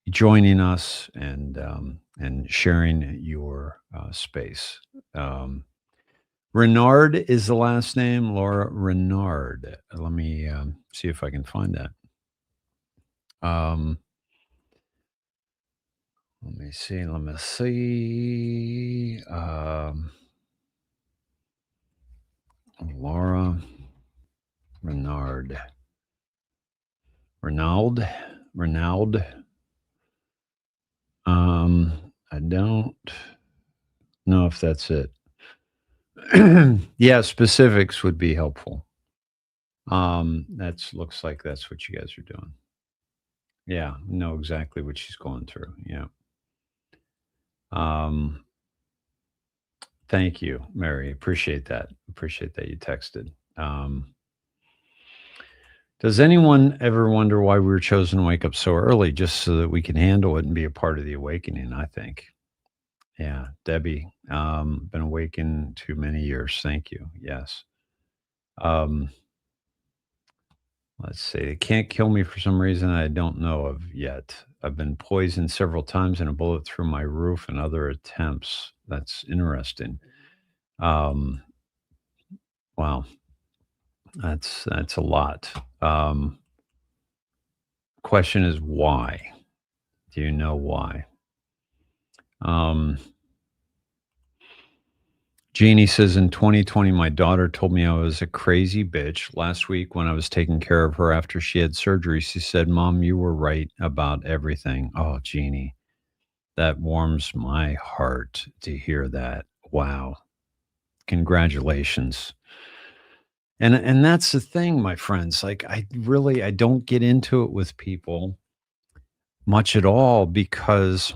joining us and sharing your space. Renard is the last name, Laura Renard. Let me see if I can find that. Let me see. Laura Renard. Renaud. I don't know if that's it. Yeah, specifics would be helpful. That's looks like that's what you guys are doing. Yeah, know exactly what she's going through. Yeah. Thank you, Mary. Appreciate that. Appreciate that you texted. Does anyone ever wonder why we were chosen to wake up so early, just so that we can handle it and be a part of the awakening? I think. Yeah, Debbie, been awakened too many years. Thank you. Yes. Let's see. It can't kill me for some reason I don't know of yet. I've been poisoned several times and a bullet through my roof and other attempts. That's interesting. Wow. That's a lot. Question is why? Do you know why? Jeannie says, in 2020, my daughter told me I was a crazy bitch. Last week, when I was taking care of her after she had surgery, she said, Mom, you were right about everything. Oh, Jeannie, that warms my heart to hear that. Wow. Congratulations. And that's the thing, my friends. Like, I don't get into it with people much at all because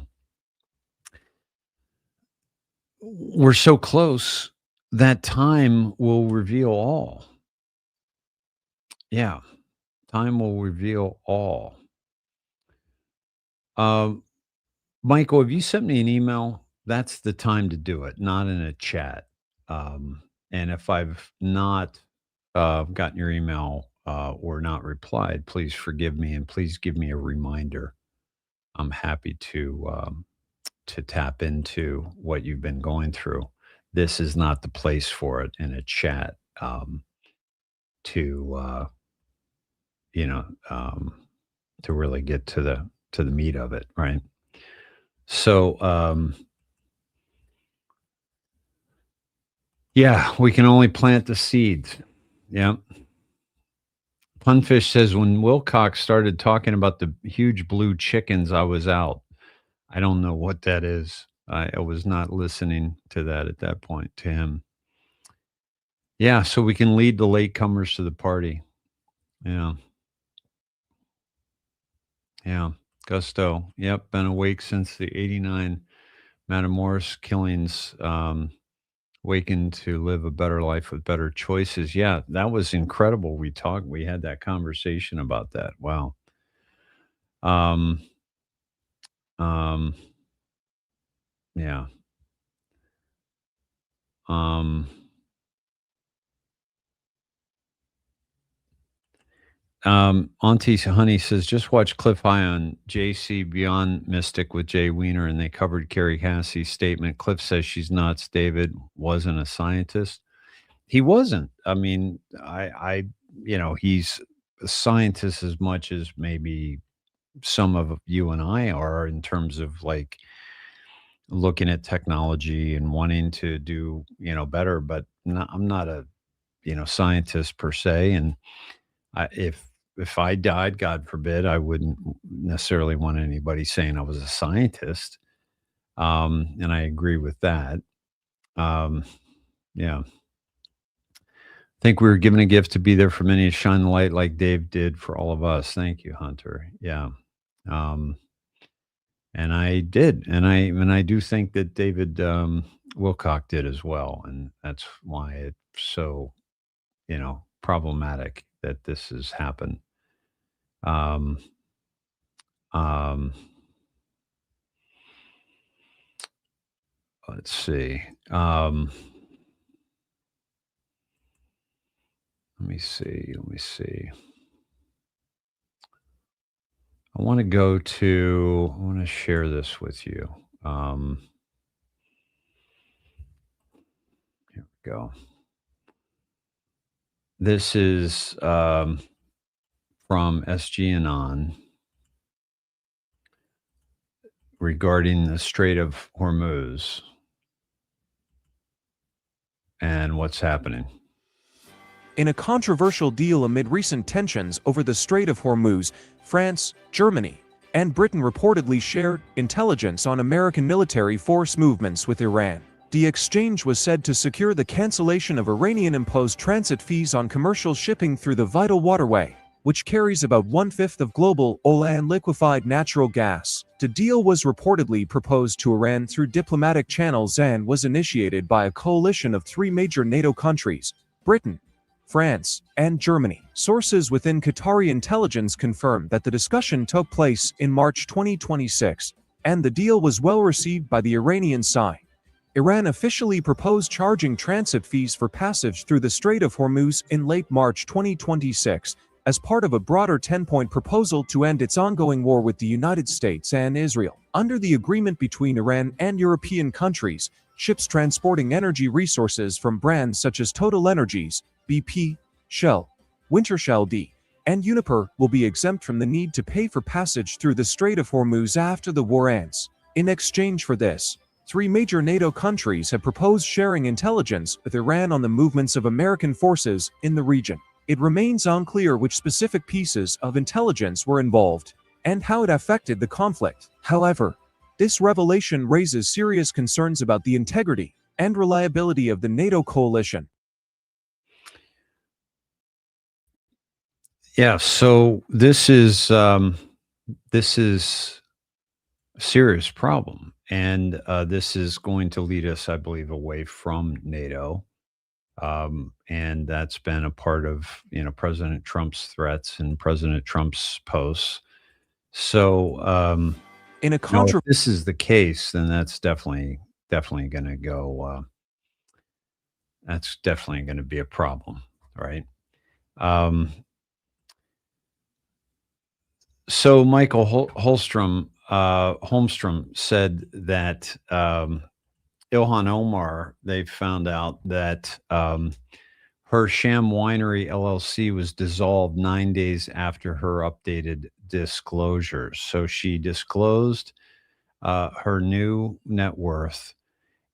we're so close that time will reveal all. Yeah, time will reveal all. Michael, have you sent me an email? That's the time to do it, not in a chat. And if I've not gotten your email or not replied, please forgive me and please give me a reminder. I'm happy to tap into what you've been going through. This is not the place for it in a chat to to really get to the meat of it, right? So yeah, we can only plant the seeds. Yeah. Punfish says, when Wilcock started talking about the huge blue chickens, I was out. I don't know what that is. I was not listening to that at that point, to him. Yeah, so we can lead the latecomers to the party. Yeah. Yeah. Gusto. Yep. Been awake since the 89 Matamoros killings. Wakened to live a better life with better choices. Yeah, that was incredible. We had that conversation about that. Wow. Yeah. Auntie Honey says, just watch Cliff High on JC Beyond Mystic with Jay Weiner, and they covered Carrie Cassie's statement. Cliff says she's nuts. David wasn't a scientist. He wasn't. I mean, he's a scientist as much as maybe some of you and I are in terms of like looking at technology and wanting to do, better, but I'm not a, scientist per se. And if I died, God forbid, I wouldn't necessarily want anybody saying I was a scientist. And I agree with that. Yeah. I think we were given a gift to be there for many, to shine the light like Dave did for all of us. Thank you, Hunter. Yeah. And I did. And I do think that David Wilcock did as well. And that's why it's so, problematic that this has happened. Let's see. Let me see. I want to share this with you. Here we go. This is from SGAnon regarding the Strait of Hormuz and what's happening. In a controversial deal amid recent tensions over the Strait of Hormuz, France, Germany, and Britain reportedly shared intelligence on American military force movements with Iran. The exchange was said to secure the cancellation of Iranian-imposed transit fees on commercial shipping through the vital waterway, which carries about 1/5 of global oil and liquefied natural gas. The deal was reportedly proposed to Iran through diplomatic channels and was initiated by a coalition of 3 major NATO countries: Britain, France, and Germany. Sources within Qatari intelligence confirmed that the discussion took place in March 2026, and the deal was well received by the Iranian side. Iran officially proposed charging transit fees for passage through the Strait of Hormuz in late March 2026, as part of a broader 10-point proposal to end its ongoing war with the United States and Israel. Under the agreement between Iran and European countries, ships transporting energy resources from brands such as Total Energies, BP, Shell, Wintershall Dea, and Uniper will be exempt from the need to pay for passage through the Strait of Hormuz after the war ends. In exchange for this, 3 major NATO countries have proposed sharing intelligence with Iran on the movements of American forces in the region. It remains unclear which specific pieces of intelligence were involved and how it affected the conflict. However, this revelation raises serious concerns about the integrity and reliability of the NATO coalition. Yeah, so this is a serious problem, and this is going to lead us, I believe, away from NATO, and that's been a part of President Trump's threats and President Trump's posts. So, if this is the case, then that's definitely going to go. That's definitely going to be a problem, right? So Michael Holmstrom said that Ilhan Omar, they found out that her sham winery LLC was dissolved 9 days after her updated disclosures. So she disclosed her new net worth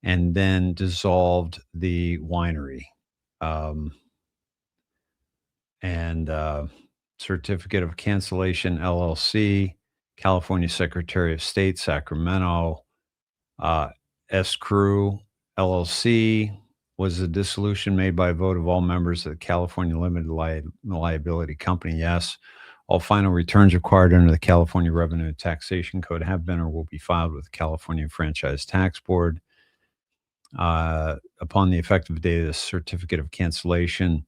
and then dissolved the winery. Certificate of Cancellation LLC, California Secretary of State, Sacramento, S-Crew LLC was a dissolution made by a vote of all members of the California Limited Liability Company. Yes, all final returns required under the California Revenue and Taxation Code have been or will be filed with the California Franchise Tax Board. Upon the effective date of the certificate of cancellation,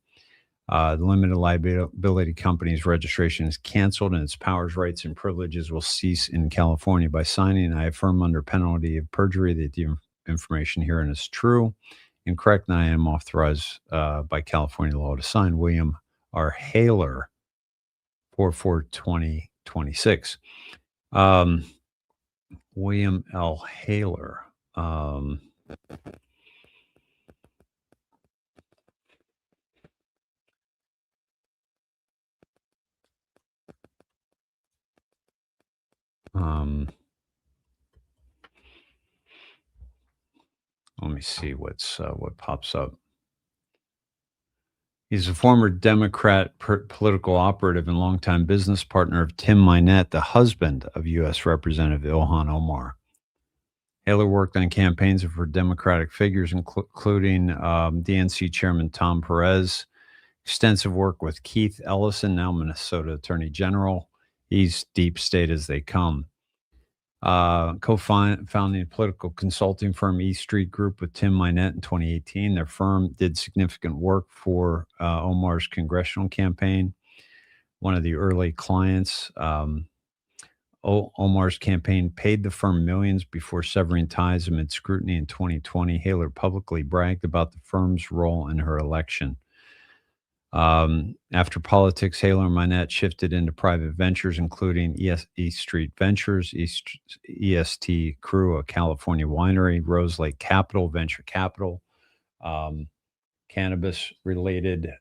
the limited liability company's registration is canceled and its powers, rights, and privileges will cease in California. By signing, I affirm under penalty of perjury that the information herein is true, incorrect, and I am authorized by California law to sign. William R. Haler, 4/4/2026. William L. Haler. Let me see what pops up. He's a former Democrat political operative and longtime business partner of Tim Minette, the husband of U.S. Representative Ilhan Omar. Haler worked on campaigns for Democratic figures, including DNC Chairman Tom Perez, extensive work with Keith Ellison, now Minnesota Attorney General. He's deep state as they come. Co-founding a political consulting firm, E Street Group, with Tim Minette in 2018. Their firm did significant work for Omar's congressional campaign. One of the early clients, Omar's campaign paid the firm millions before severing ties amid scrutiny in 2020. Haler publicly bragged about the firm's role in her election. After politics, Haler and Minette shifted into private ventures, including East Street Ventures, EST Crew, a California winery, Rose Lake Capital, Venture Capital, cannabis-related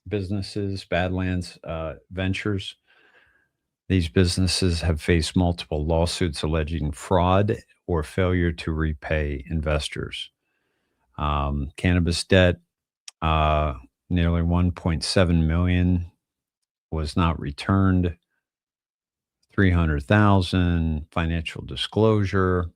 businesses, Badlands Ventures. These businesses have faced multiple lawsuits alleging fraud or failure to repay investors. Cannabis debt, nearly 1.7 million was not returned. 300,000 financial disclosure.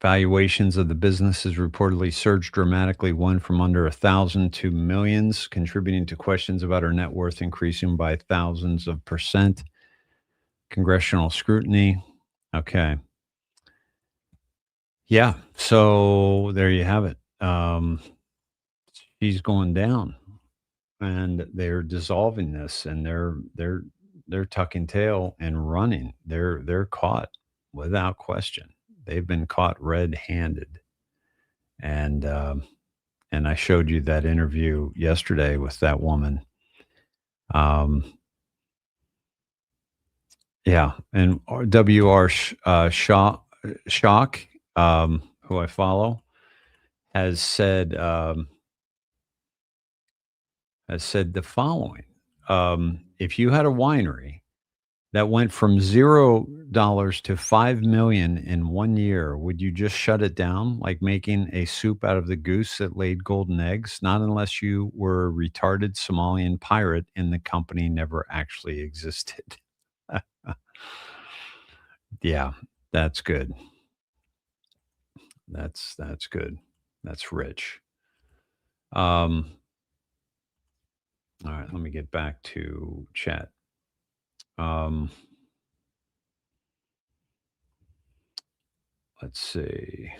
Valuations of the businesses reportedly surged dramatically, one from under 1,000 to millions, contributing to questions about her net worth increasing by thousands of percent. Congressional scrutiny. Okay. Yeah. So there you have it. She's going down, and they're dissolving this, and they're tucking tail and running. They're caught without question. They've been caught red-handed, and I showed you that interview yesterday with that woman. Yeah, and W.R. Shock, who I follow, has said the following: if you had a winery that went from $0 to $5 million in 1 year, would you just shut it down, like making a soup out of the goose that laid golden eggs? Not unless you were a retarded Somalian pirate and the company never actually existed. Yeah, that's good. That's good. That's rich. All right, let me get back to chat. Let's see.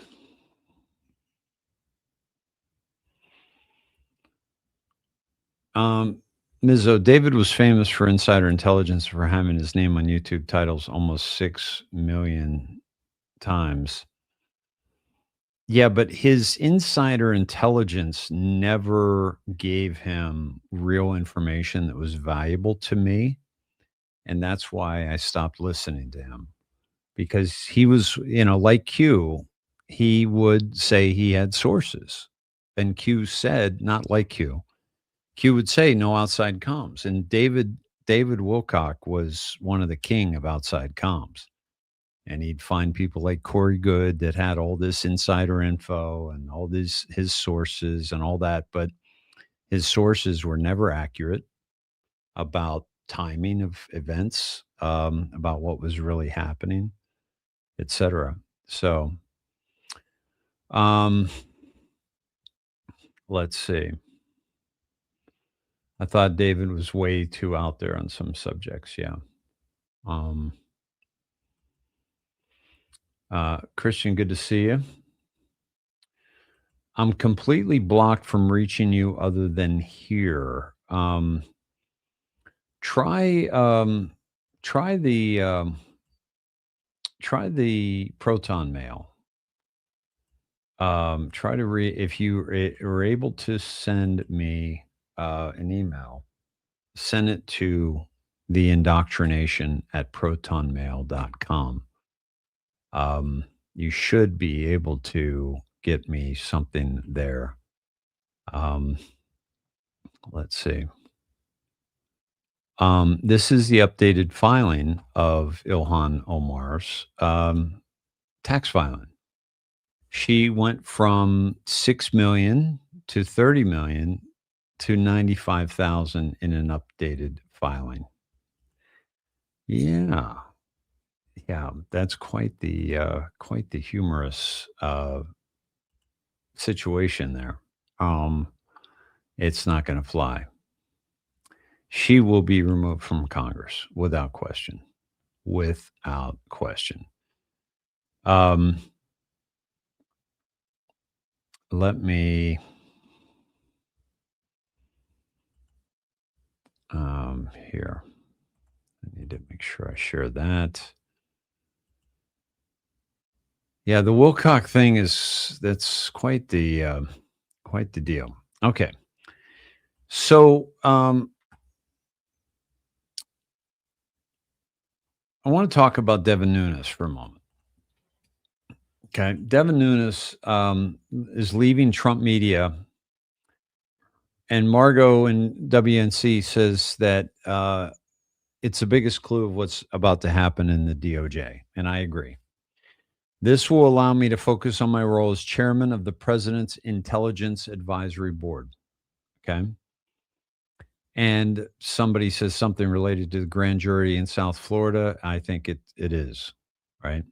Ms. O, David was famous for insider intelligence for having his name on YouTube titles almost 6 million times. Yeah, but his insider intelligence never gave him real information that was valuable to me. And that's why I stopped listening to him, because he was, like Q, he would say he had sources. And Q said, not like Q. Q would say no outside comms. And David Wilcock was one of the king of outside comms. And he'd find people like Corey Good that had all this insider info and all his sources and all that. But his sources were never accurate about timing of events, about what was really happening, etc. So, let's see. I thought David was way too out there on some subjects. Yeah. Christian, good to see you. I'm completely blocked from reaching you other than here. Try the Proton Mail. Try to if you are able to send me an email, send it to the indoctrination at protonmail.com. You should be able to get me something there. Let's see. This is the updated filing of Ilhan Omar's tax filing. She went from 6 million to 30 million to 95,000 in an updated filing. Yeah, that's quite the humorous situation there. It's not going to fly. She will be removed from Congress without question. Without question. Let me here. I need to make sure I share that. Yeah, the Wilcock thing that's quite the deal. Okay, so I want to talk about Devin Nunes for a moment. Okay, Devin Nunes is leaving Trump media, and Margot and WNC says that it's the biggest clue of what's about to happen in the DOJ, and I agree. This will allow me to focus on my role as chairman of the President's Intelligence Advisory Board. Okay. And somebody says something related to the grand jury in South Florida. I think it is, right?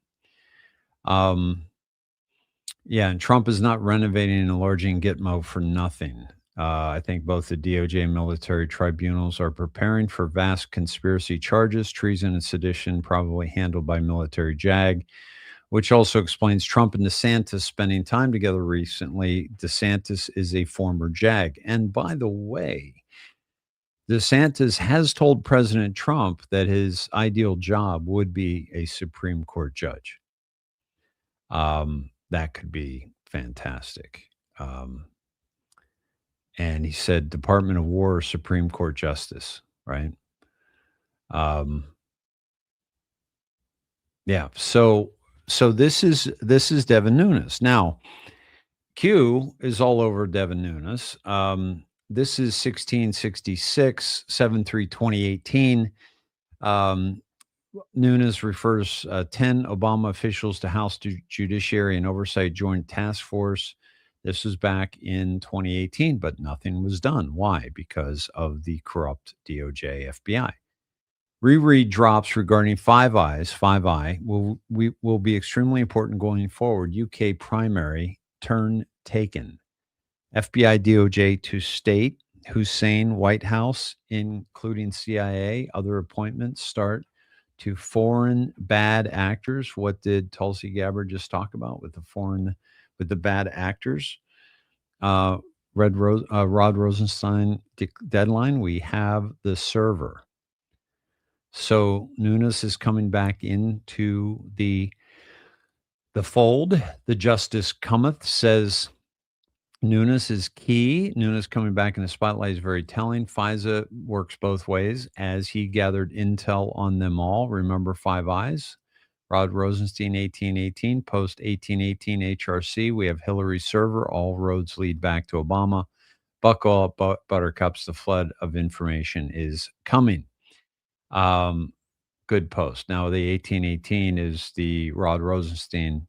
Yeah, and Trump is not renovating and enlarging Gitmo for nothing. I think both the DOJ and military tribunals are preparing for vast conspiracy charges, treason and sedition, probably handled by military JAG, which also explains Trump and DeSantis spending time together recently. DeSantis is a former JAG. And by the way, DeSantis has told President Trump that his ideal job would be a Supreme Court judge. That could be fantastic. And he said Department of War, Supreme Court justice, right? Yeah. So this is Devin Nunes. Now, Q is all over Devin Nunes. This is 1666, 7/3/2018. Nunes refers 10 Obama officials to House Judiciary and Oversight Joint Task Force. This was back in 2018, but nothing was done. Why? Because of the corrupt DOJ FBI. Reread drops regarding Five Eyes. Five Eye will be extremely important going forward. UK primary turn taken. FBI DOJ to state Hussein White House, including CIA, other appointments start to foreign bad actors. What did Tulsi Gabbard just talk about with the bad actors? Rod Rosenstein deadline. We have the server. So Nunes is coming back into the fold. The Justice Cometh says Nunes is key. Nunes coming back in the spotlight is very telling. FISA works both ways as he gathered intel on them all. Remember Five Eyes? Rod Rosenstein, 1818, post 1818 HRC. We have Hillary's server. All roads lead back to Obama. Buckle up, buttercups. The flood of information is coming. Good post. Now, the 1818 is the Rod Rosenstein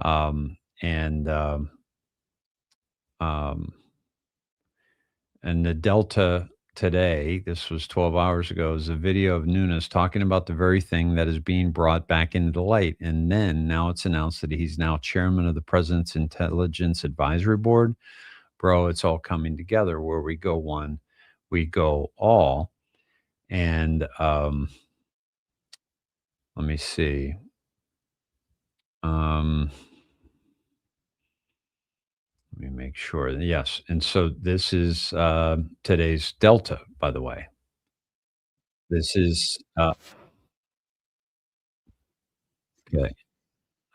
and the Delta today, this was 12 hours ago, is a video of Nunes talking about the very thing that is being brought back into the light. And then now it's announced that he's now chairman of the President's Intelligence Advisory Board. Bro, it's all coming together. Where we go one, we go all. And let me see. Let me make sure. Yes. And so this is today's Delta, by the way. This is okay.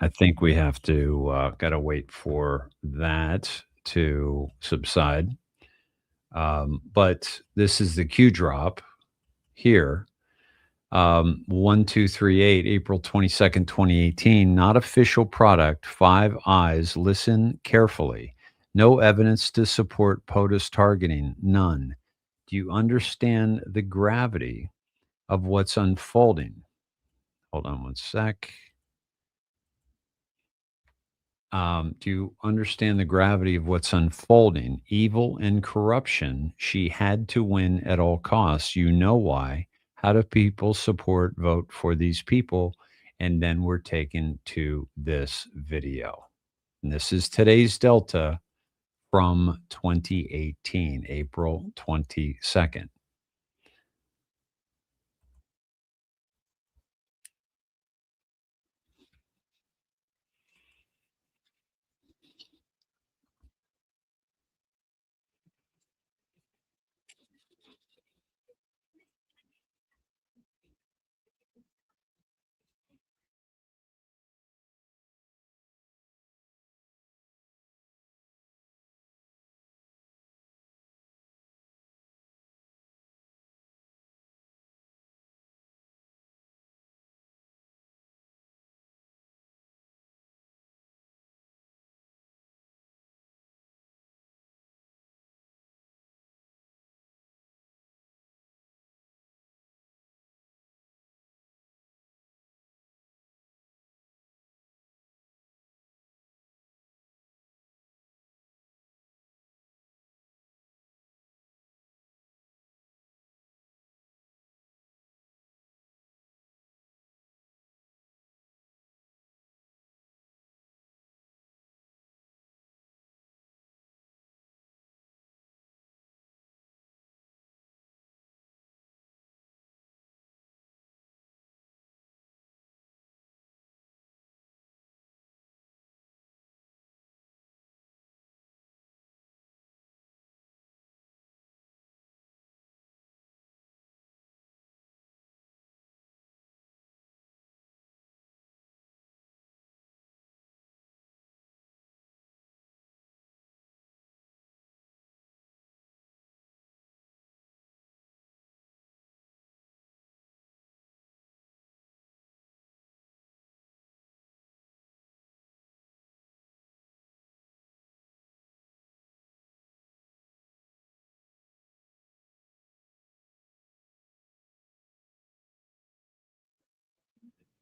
I think we have to gotta wait for that to subside. But this is the Q drop here. 1238, April 22nd, 2018. Not official product. Five Eyes. Listen carefully. No evidence to support POTUS targeting. None. Do you understand the gravity of what's unfolding? Hold on one sec. Do you understand the gravity of what's unfolding? Evil and corruption. She had to win at all costs. You know why. How do people vote for these people? And then we're taken to this video. And this is today's Delta from 2018, April 22nd.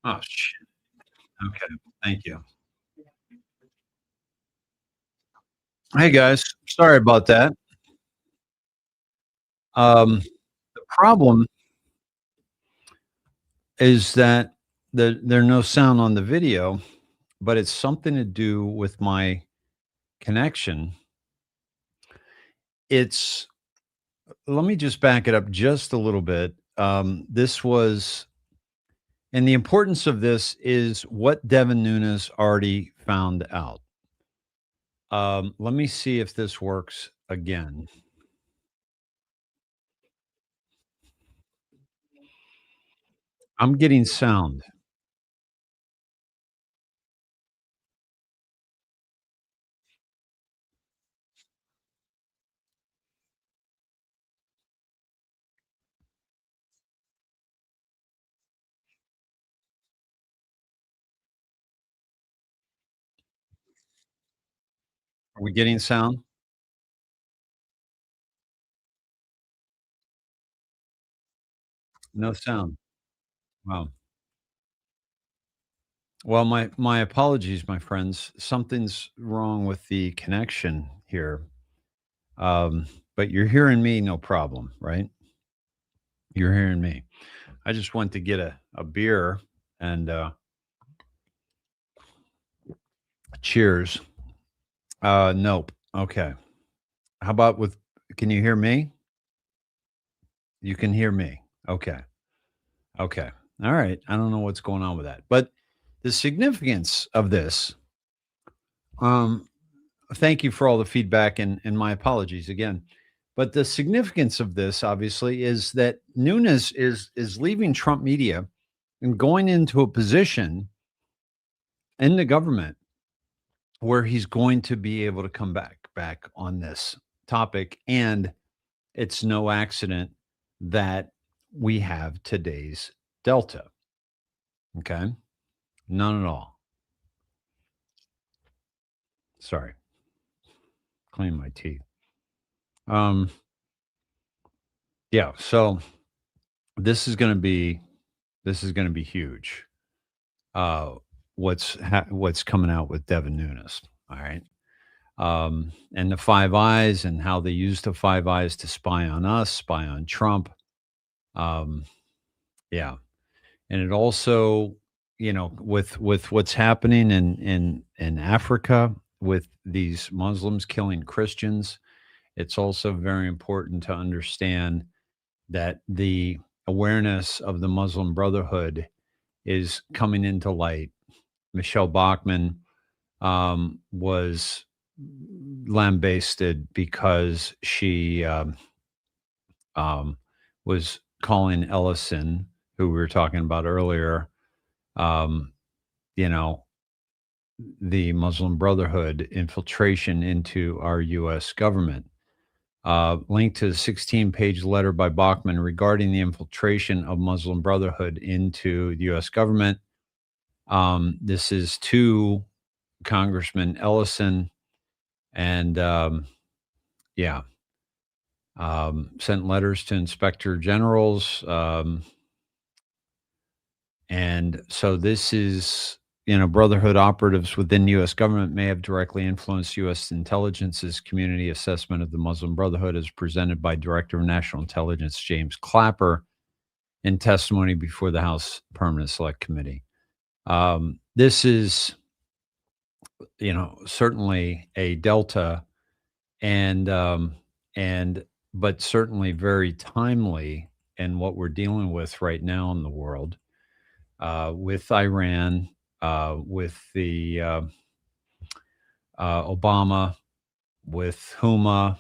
Oh, shit. Okay. Thank you. Hey, guys. Sorry about that. The problem is that there's no sound on the video, but it's something to do with my connection. It's Let me just back it up just a little bit. This was, and the importance of this is what Devin Nunes already found out. Let me see if this works again. I'm getting sound. Are we getting sound? No sound. Wow. Well, my apologies, my friends. Something's wrong with the connection here. But you're hearing me, no problem, right? You're hearing me. I just went to get a beer and cheers. Nope. Okay. How about with can you hear me? You can hear me. Okay. Okay. All right. I don't know what's going on with that. But the significance of this, um, thank you for all the feedback and my apologies again. But the significance of this, obviously, is that Nunes is leaving Trump media and going into a position in the government where he's going to be able to come back on this topic. And it's no accident that we have today's Delta. Okay. None at all. Sorry. Clean my teeth. Um, yeah, so this is going to be huge. Uh, what's coming out with Devin Nunes? All right, and the Five Eyes and how they use the Five Eyes to spy on us, spy on Trump. Um, yeah, and it also, with what's happening in Africa with these Muslims killing Christians, it's also very important to understand that the awareness of the Muslim Brotherhood is coming into light. Michelle Bachmann was lambasted because she um, was calling Ellison, who we were talking about earlier, um, you know, the Muslim Brotherhood infiltration into our U.S. government. Linked to a 16-page letter by Bachmann regarding the infiltration of Muslim Brotherhood into the U.S. government. This is to Congressman Ellison, and sent letters to inspector generals. And so this is, Brotherhood operatives within U.S. government may have directly influenced U.S. intelligence's community assessment of the Muslim Brotherhood as presented by Director of National Intelligence James Clapper in testimony before the House Permanent Select Committee. This is, certainly a delta, and but certainly very timely in what we're dealing with right now in the world, with Iran, with the Obama, with Huma,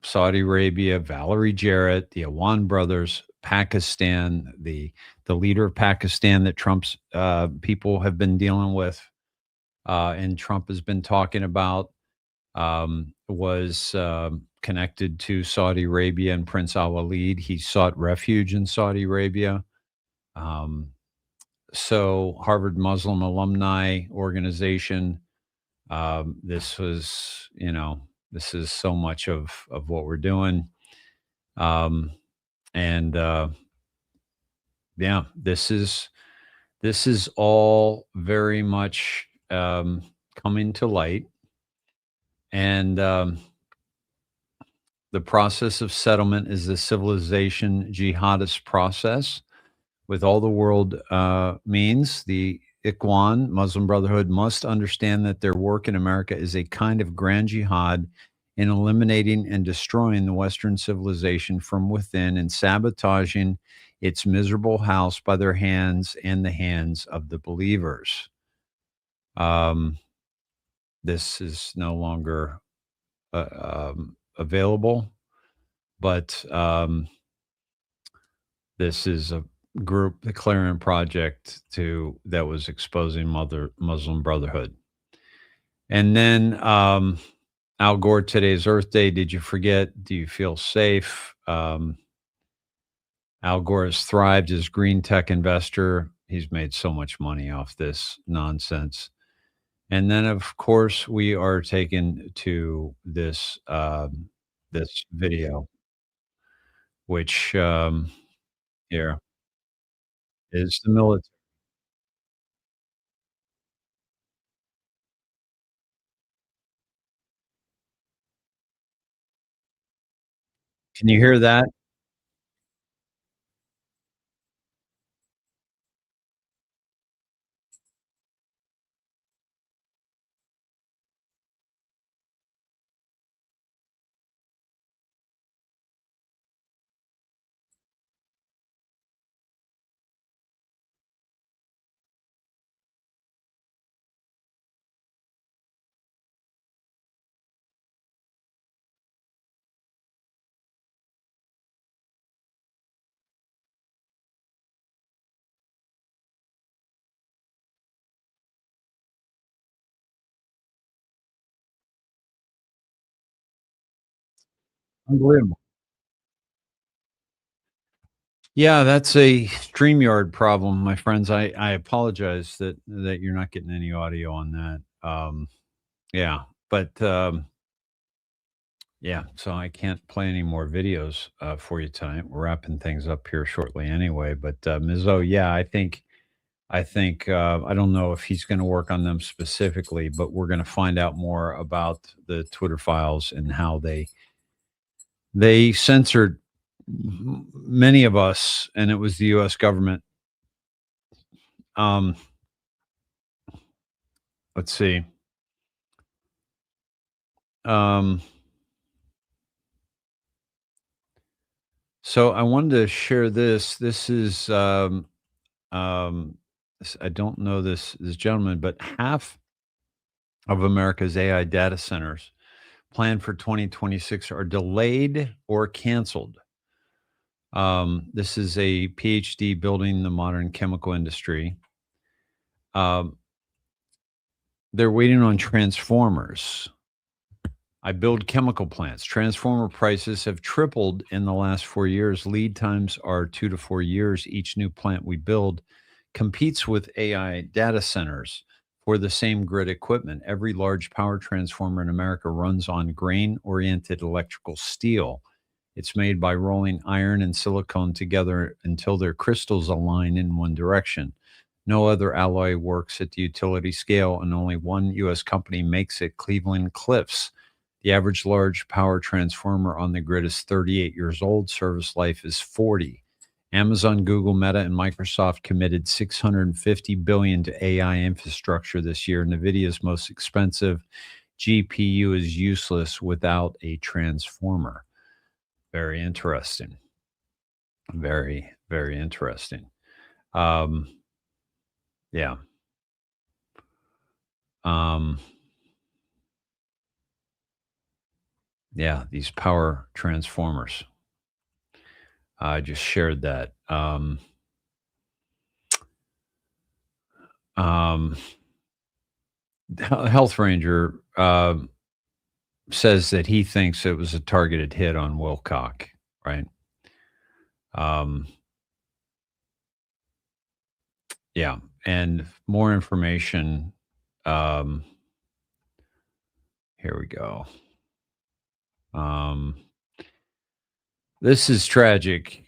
Saudi Arabia, Valerie Jarrett, the Awan brothers, Pakistan, the leader of Pakistan that Trump's people have been dealing with, and Trump has been talking about, was connected to Saudi Arabia and Prince Al-Walid. He sought refuge in Saudi Arabia. So Harvard Muslim Alumni Organization. This was, this is so much of what we're doing. And yeah, this is This is all very much coming to light. And the process of settlement is the civilization jihadist process with all the world means. The Ikhwan, Muslim Brotherhood, must understand that their work in America is a kind of grand jihad in eliminating and destroying the Western civilization from within and sabotaging its miserable house by their hands and the hands of the believers. This is no longer available, but this is a group, the Clarion Project, that was exposing Muslim Brotherhood. And then Al Gore, today's Earth Day. Did you forget? Do you feel safe? Al Gore has thrived as green tech investor. He's made so much money off this nonsense. And then, of course, we are taken to this this video, which here is the military. Can you hear that? Unbelievable. Yeah, that's a StreamYard problem, my friends. I apologize that you're not getting any audio on that. Yeah, but yeah, so I can't play any more videos for you tonight. We're wrapping things up here shortly anyway. But Ms. O, yeah, I think I don't know if he's going to work on them specifically, but we're going to find out more about the Twitter files and how they censored many of us, and it was the U.S. government. Let's see. So I wanted to share this. This is I don't know this gentleman, but half of America's AI data centers planned for 2026 are delayed or canceled. This is a PhD building the modern chemical industry. They're waiting on transformers. I build chemical plants. Transformer prices have tripled in the last 4 years. Lead times are 2 to 4 years. Each new plant we build competes with AI data centers for the same grid equipment. Every large power transformer in America runs on grain-oriented electrical steel. It's made by rolling iron and silicone together until their crystals align in one direction. No other alloy works at the utility scale, and only one U.S. company makes it, Cleveland-Cliffs. The average large power transformer on the grid is 38 years old. Service life is 40. Amazon, Google, Meta, and Microsoft committed $650 billion to AI infrastructure this year. NVIDIA's most expensive GPU is useless without a transformer. Very interesting. Very, very interesting. Yeah. Yeah, these power transformers. I just shared that. Health Ranger says that he thinks it was a targeted hit on Wilcock, right? Yeah, and more information. Here we go. This is tragic.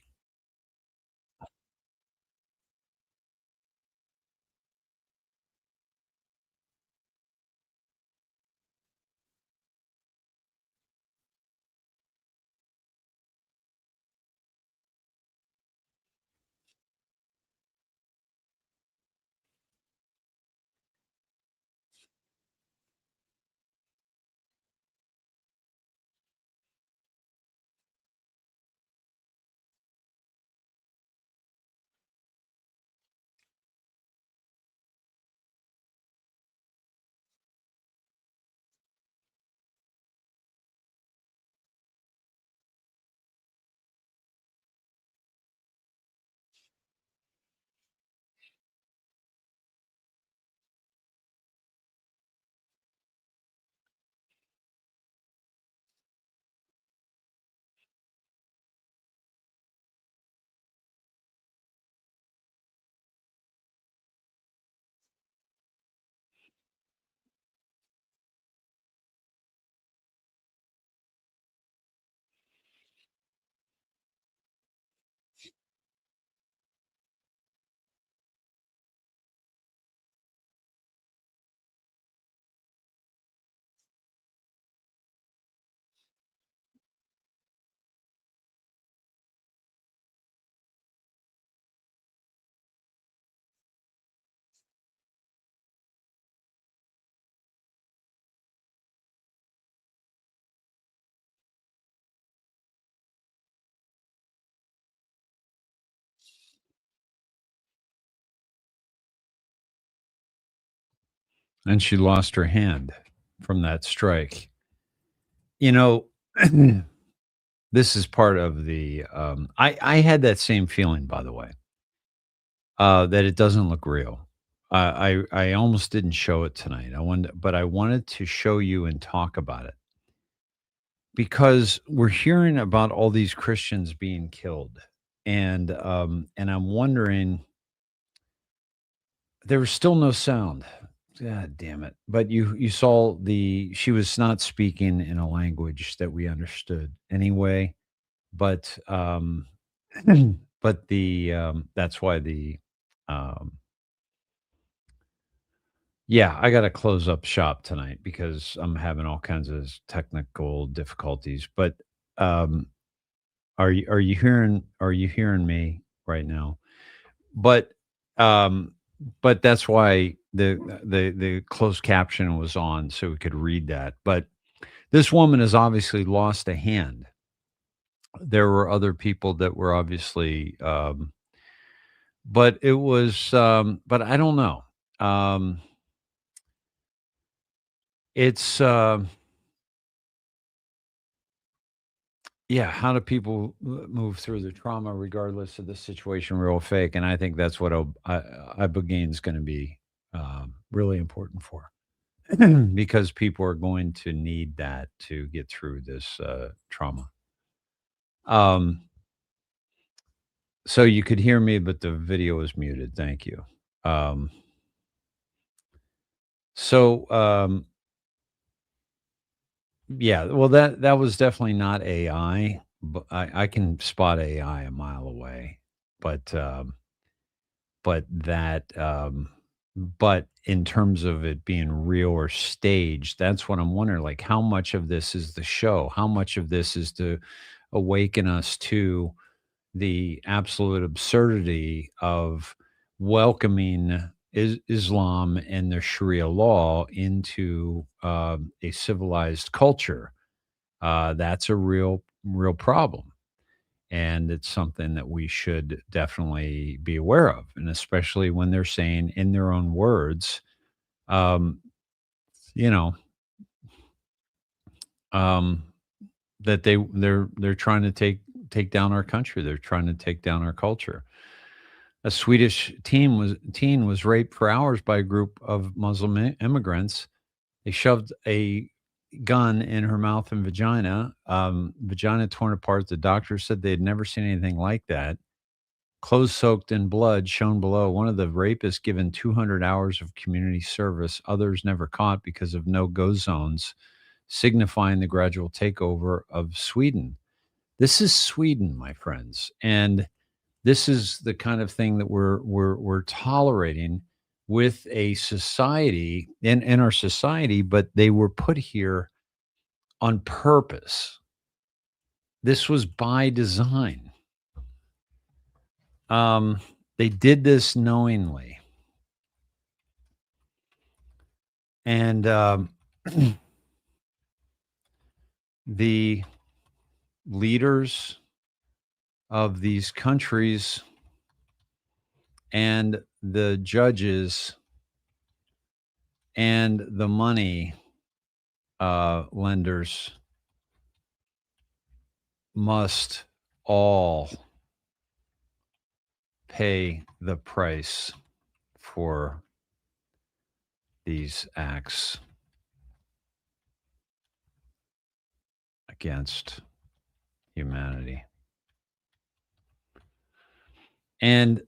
and she lost her hand from that strike. You know, this is part of the. I had that same feeling, by the way, that it doesn't look real. I almost didn't show it tonight. But I wanted to show you and talk about it because we're hearing about all these Christians being killed, and I'm wondering. There was still no sound. God damn it. But you saw she was not speaking in a language that we understood anyway, but but that's why um yeah, I got to close up shop tonight because I'm having all kinds of technical difficulties. But um are you hearing me right now? But, um, but that's why the closed caption was on so we could read that. But this woman has obviously lost a hand. There were other people that were obviously, but it was, but I don't know. Um, it's, yeah, how do people move through the trauma regardless of the situation, real or fake? And I think that's what Ibogaine is going to be really important for. Because people are going to need that to get through this trauma. Um, so you could hear me, but the video is muted. Thank you. Um, so yeah, well that was definitely not AI, but I can spot AI a mile away. But but that but in terms of it being real or staged, that's what I'm wondering, like how much of this is the show, how much of this is to awaken us to the absolute absurdity of welcoming Islam and the Sharia law into a civilized culture. That's a real problem, and it's something that we should definitely be aware of, and especially when they're saying in their own words, um, you know, um, that they're trying to take down our country. They're trying to take down our culture. A Swedish teen was raped for hours by a group of Muslim immigrants. They shoved a gun in her mouth and vagina. Vagina torn apart. The doctor said they had never seen anything like that. Clothes soaked in blood shown below. One of the rapists given 200 hours of community service. Others never caught because of no-go zones, signifying the gradual takeover of Sweden. This is Sweden, my friends, and this is the kind of thing that we're tolerating with a society in our society, but they were put here on purpose. This was by design. They did this knowingly. And the leaders of these countries and the judges and the money lenders must all pay the price for these acts against humanity. And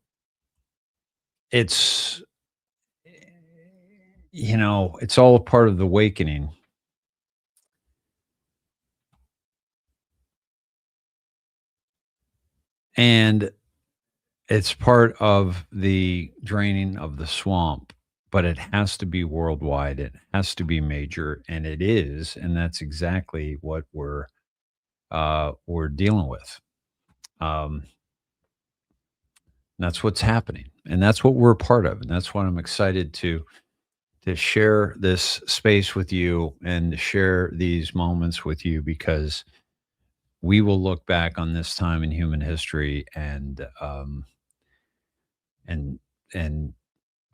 it's, it's all a part of the awakening. And it's part of the draining of the swamp, but it has to be worldwide. It has to be major, and it is, and that's exactly what we're dealing with. That's what's happening, and that's what we're a part of, and that's what I'm excited to share this space with you and to share these moments with you, because we will look back on this time in human history and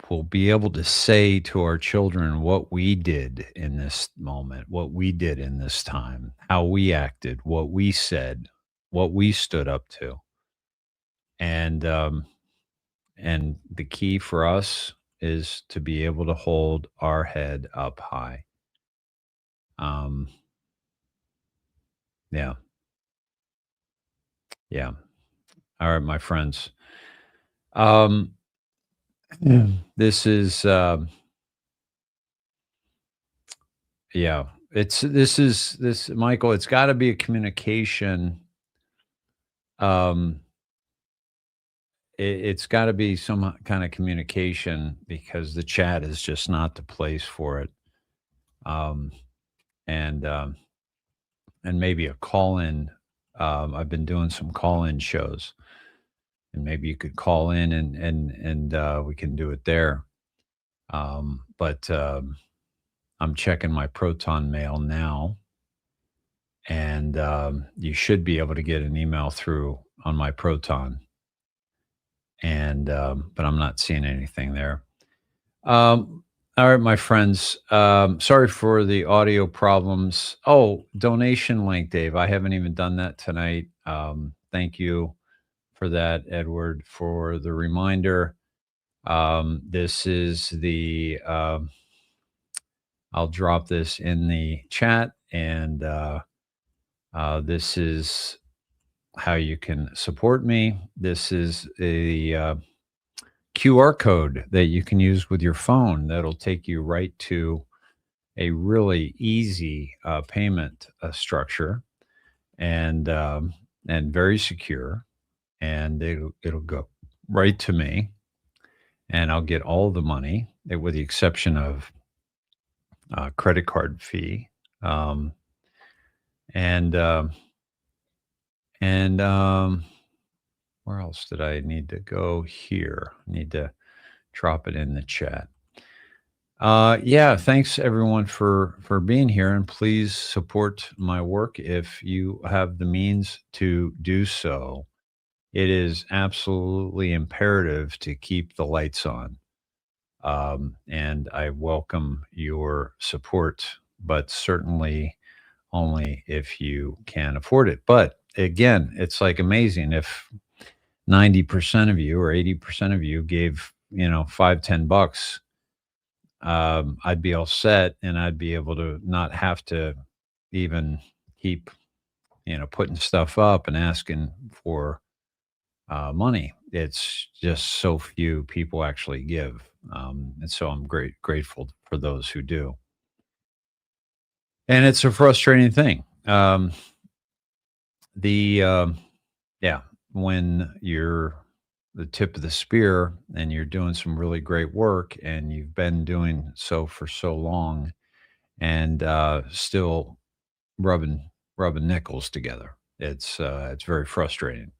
we'll be able to say to our children what we did in this moment, what we did in this time, how we acted, what we said, what we stood up to. And the key for us is to be able to hold our head up high. Yeah. Yeah. All right, my friends. This is yeah. This Michael, it's got to be a communication. It's got to be some kind of communication because the chat is just not the place for it. Um, and maybe a call in. I've been doing some call in shows, and maybe you could call in and we can do it there. But I'm checking my Proton mail now, and you should be able to get an email through on my Proton. And but I'm not seeing anything there. All right, my friends. Sorry for the audio problems. Oh, donation link, Dave. I haven't even done that tonight. Thank you for that, Edward, for the reminder. This is the. I'll drop this in the chat, and this is how you can support me. This is a QR code that you can use with your phone that'll take you right to a really easy payment structure, and very secure, and it'll go right to me, and I'll get all the money with the exception of credit card fee, and where else did I need to go here? I need to drop it in the chat. Yeah, thanks everyone for being here, and please support my work if you have the means to do so. It is absolutely imperative to keep the lights on, and I welcome your support, but certainly only if you can afford it. But again, it's like amazing if 90% of you or 80% of you gave, $5-10, I'd be all set, and I'd be able to not have to even keep, putting stuff up and asking for money. It's just so few people actually give. And so I'm grateful for those who do. And it's a frustrating thing. Yeah, when you're the tip of the spear and you're doing some really great work and you've been doing so for so long, and still rubbing nickels together, it's very frustrating.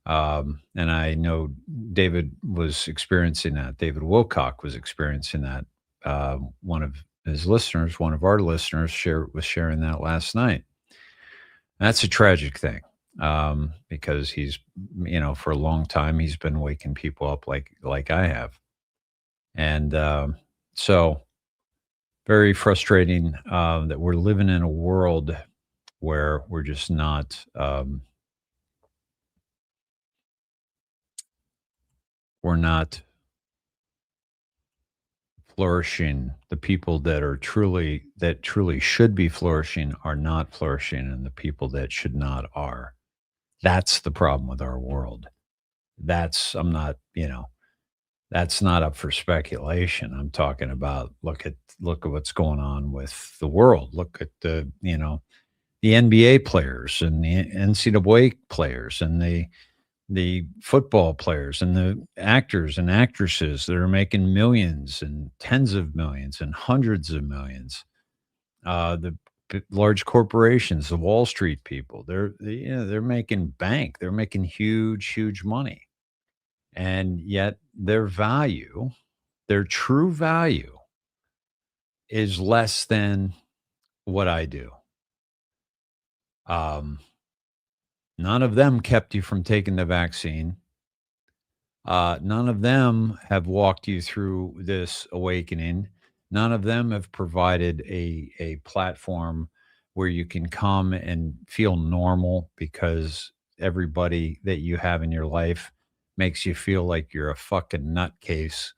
And I know David was experiencing that. David Wilcock was experiencing that. One of our listeners was sharing that last night. That's a tragic thing, because he's, for a long time, he's been waking people up like I have. And so very frustrating that we're living in a world where we're just not, we're not flourishing. The people that truly should be flourishing are not flourishing, and the people that should not are. That's the problem with our world. That's not up for speculation. I'm talking about look at what's going on with the world. Look at the NBA players and the NCAA players and the football players and the actors and actresses that are making millions and tens of millions and hundreds of millions. The large corporations, the Wall Street people, they're making bank. They're making huge money. And yet their true value is less than what I do. None of them kept you from taking the vaccine. None of them have walked you through this awakening. None of them have provided a platform where you can come and feel normal, because everybody that you have in your life makes you feel like you're a fucking nutcase.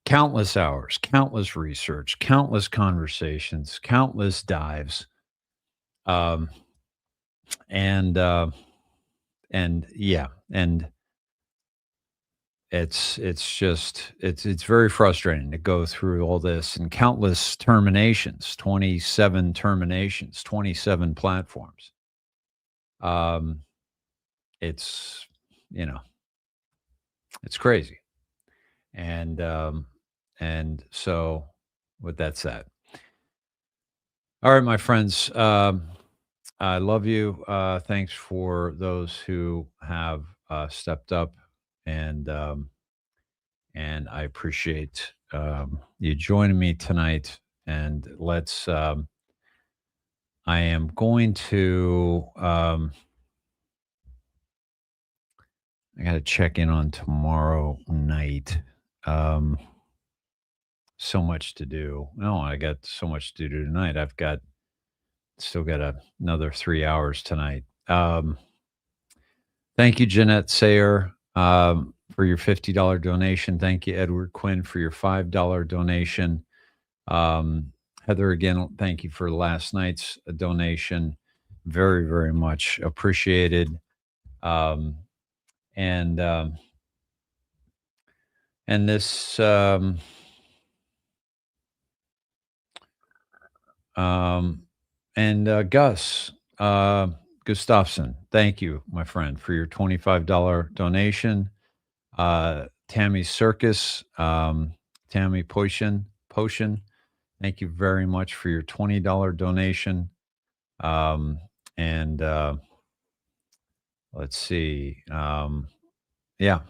Countless hours, countless research, countless conversations, countless dives. Um, and yeah, and it's very frustrating to go through all this, and countless terminations, 27 terminations, 27 platforms. It's, it's crazy. And so with that said, all right, my friends, I love you. Thanks for those who have stepped up, and I appreciate you joining me tonight. And let's. I am going to. I got to check in on tomorrow night. So much to do. No, I got so much to do tonight. I've got still got another 3 hours tonight. Thank you, Jeanette Sayer, for your $50 donation. Thank you, Edward Quinn, for your $5 donation. Heather, again, thank you for last night's donation. Very, very much appreciated. And this, Gus Gustafson, thank you, my friend, for your $25 donation. Tammy Circus, Tammy Potion, thank you very much for your $20 donation. Let's see. Yeah.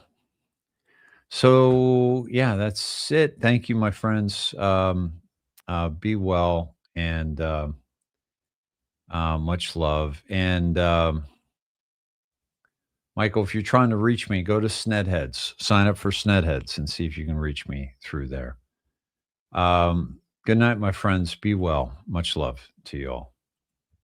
So, yeah, that's it. Thank you, my friends. Be well, and much love. And Michael, if you're trying to reach me, go to Snedheads. Sign up for Snedheads and see if you can reach me through there. Good night, my friends. Be well. Much love to you all.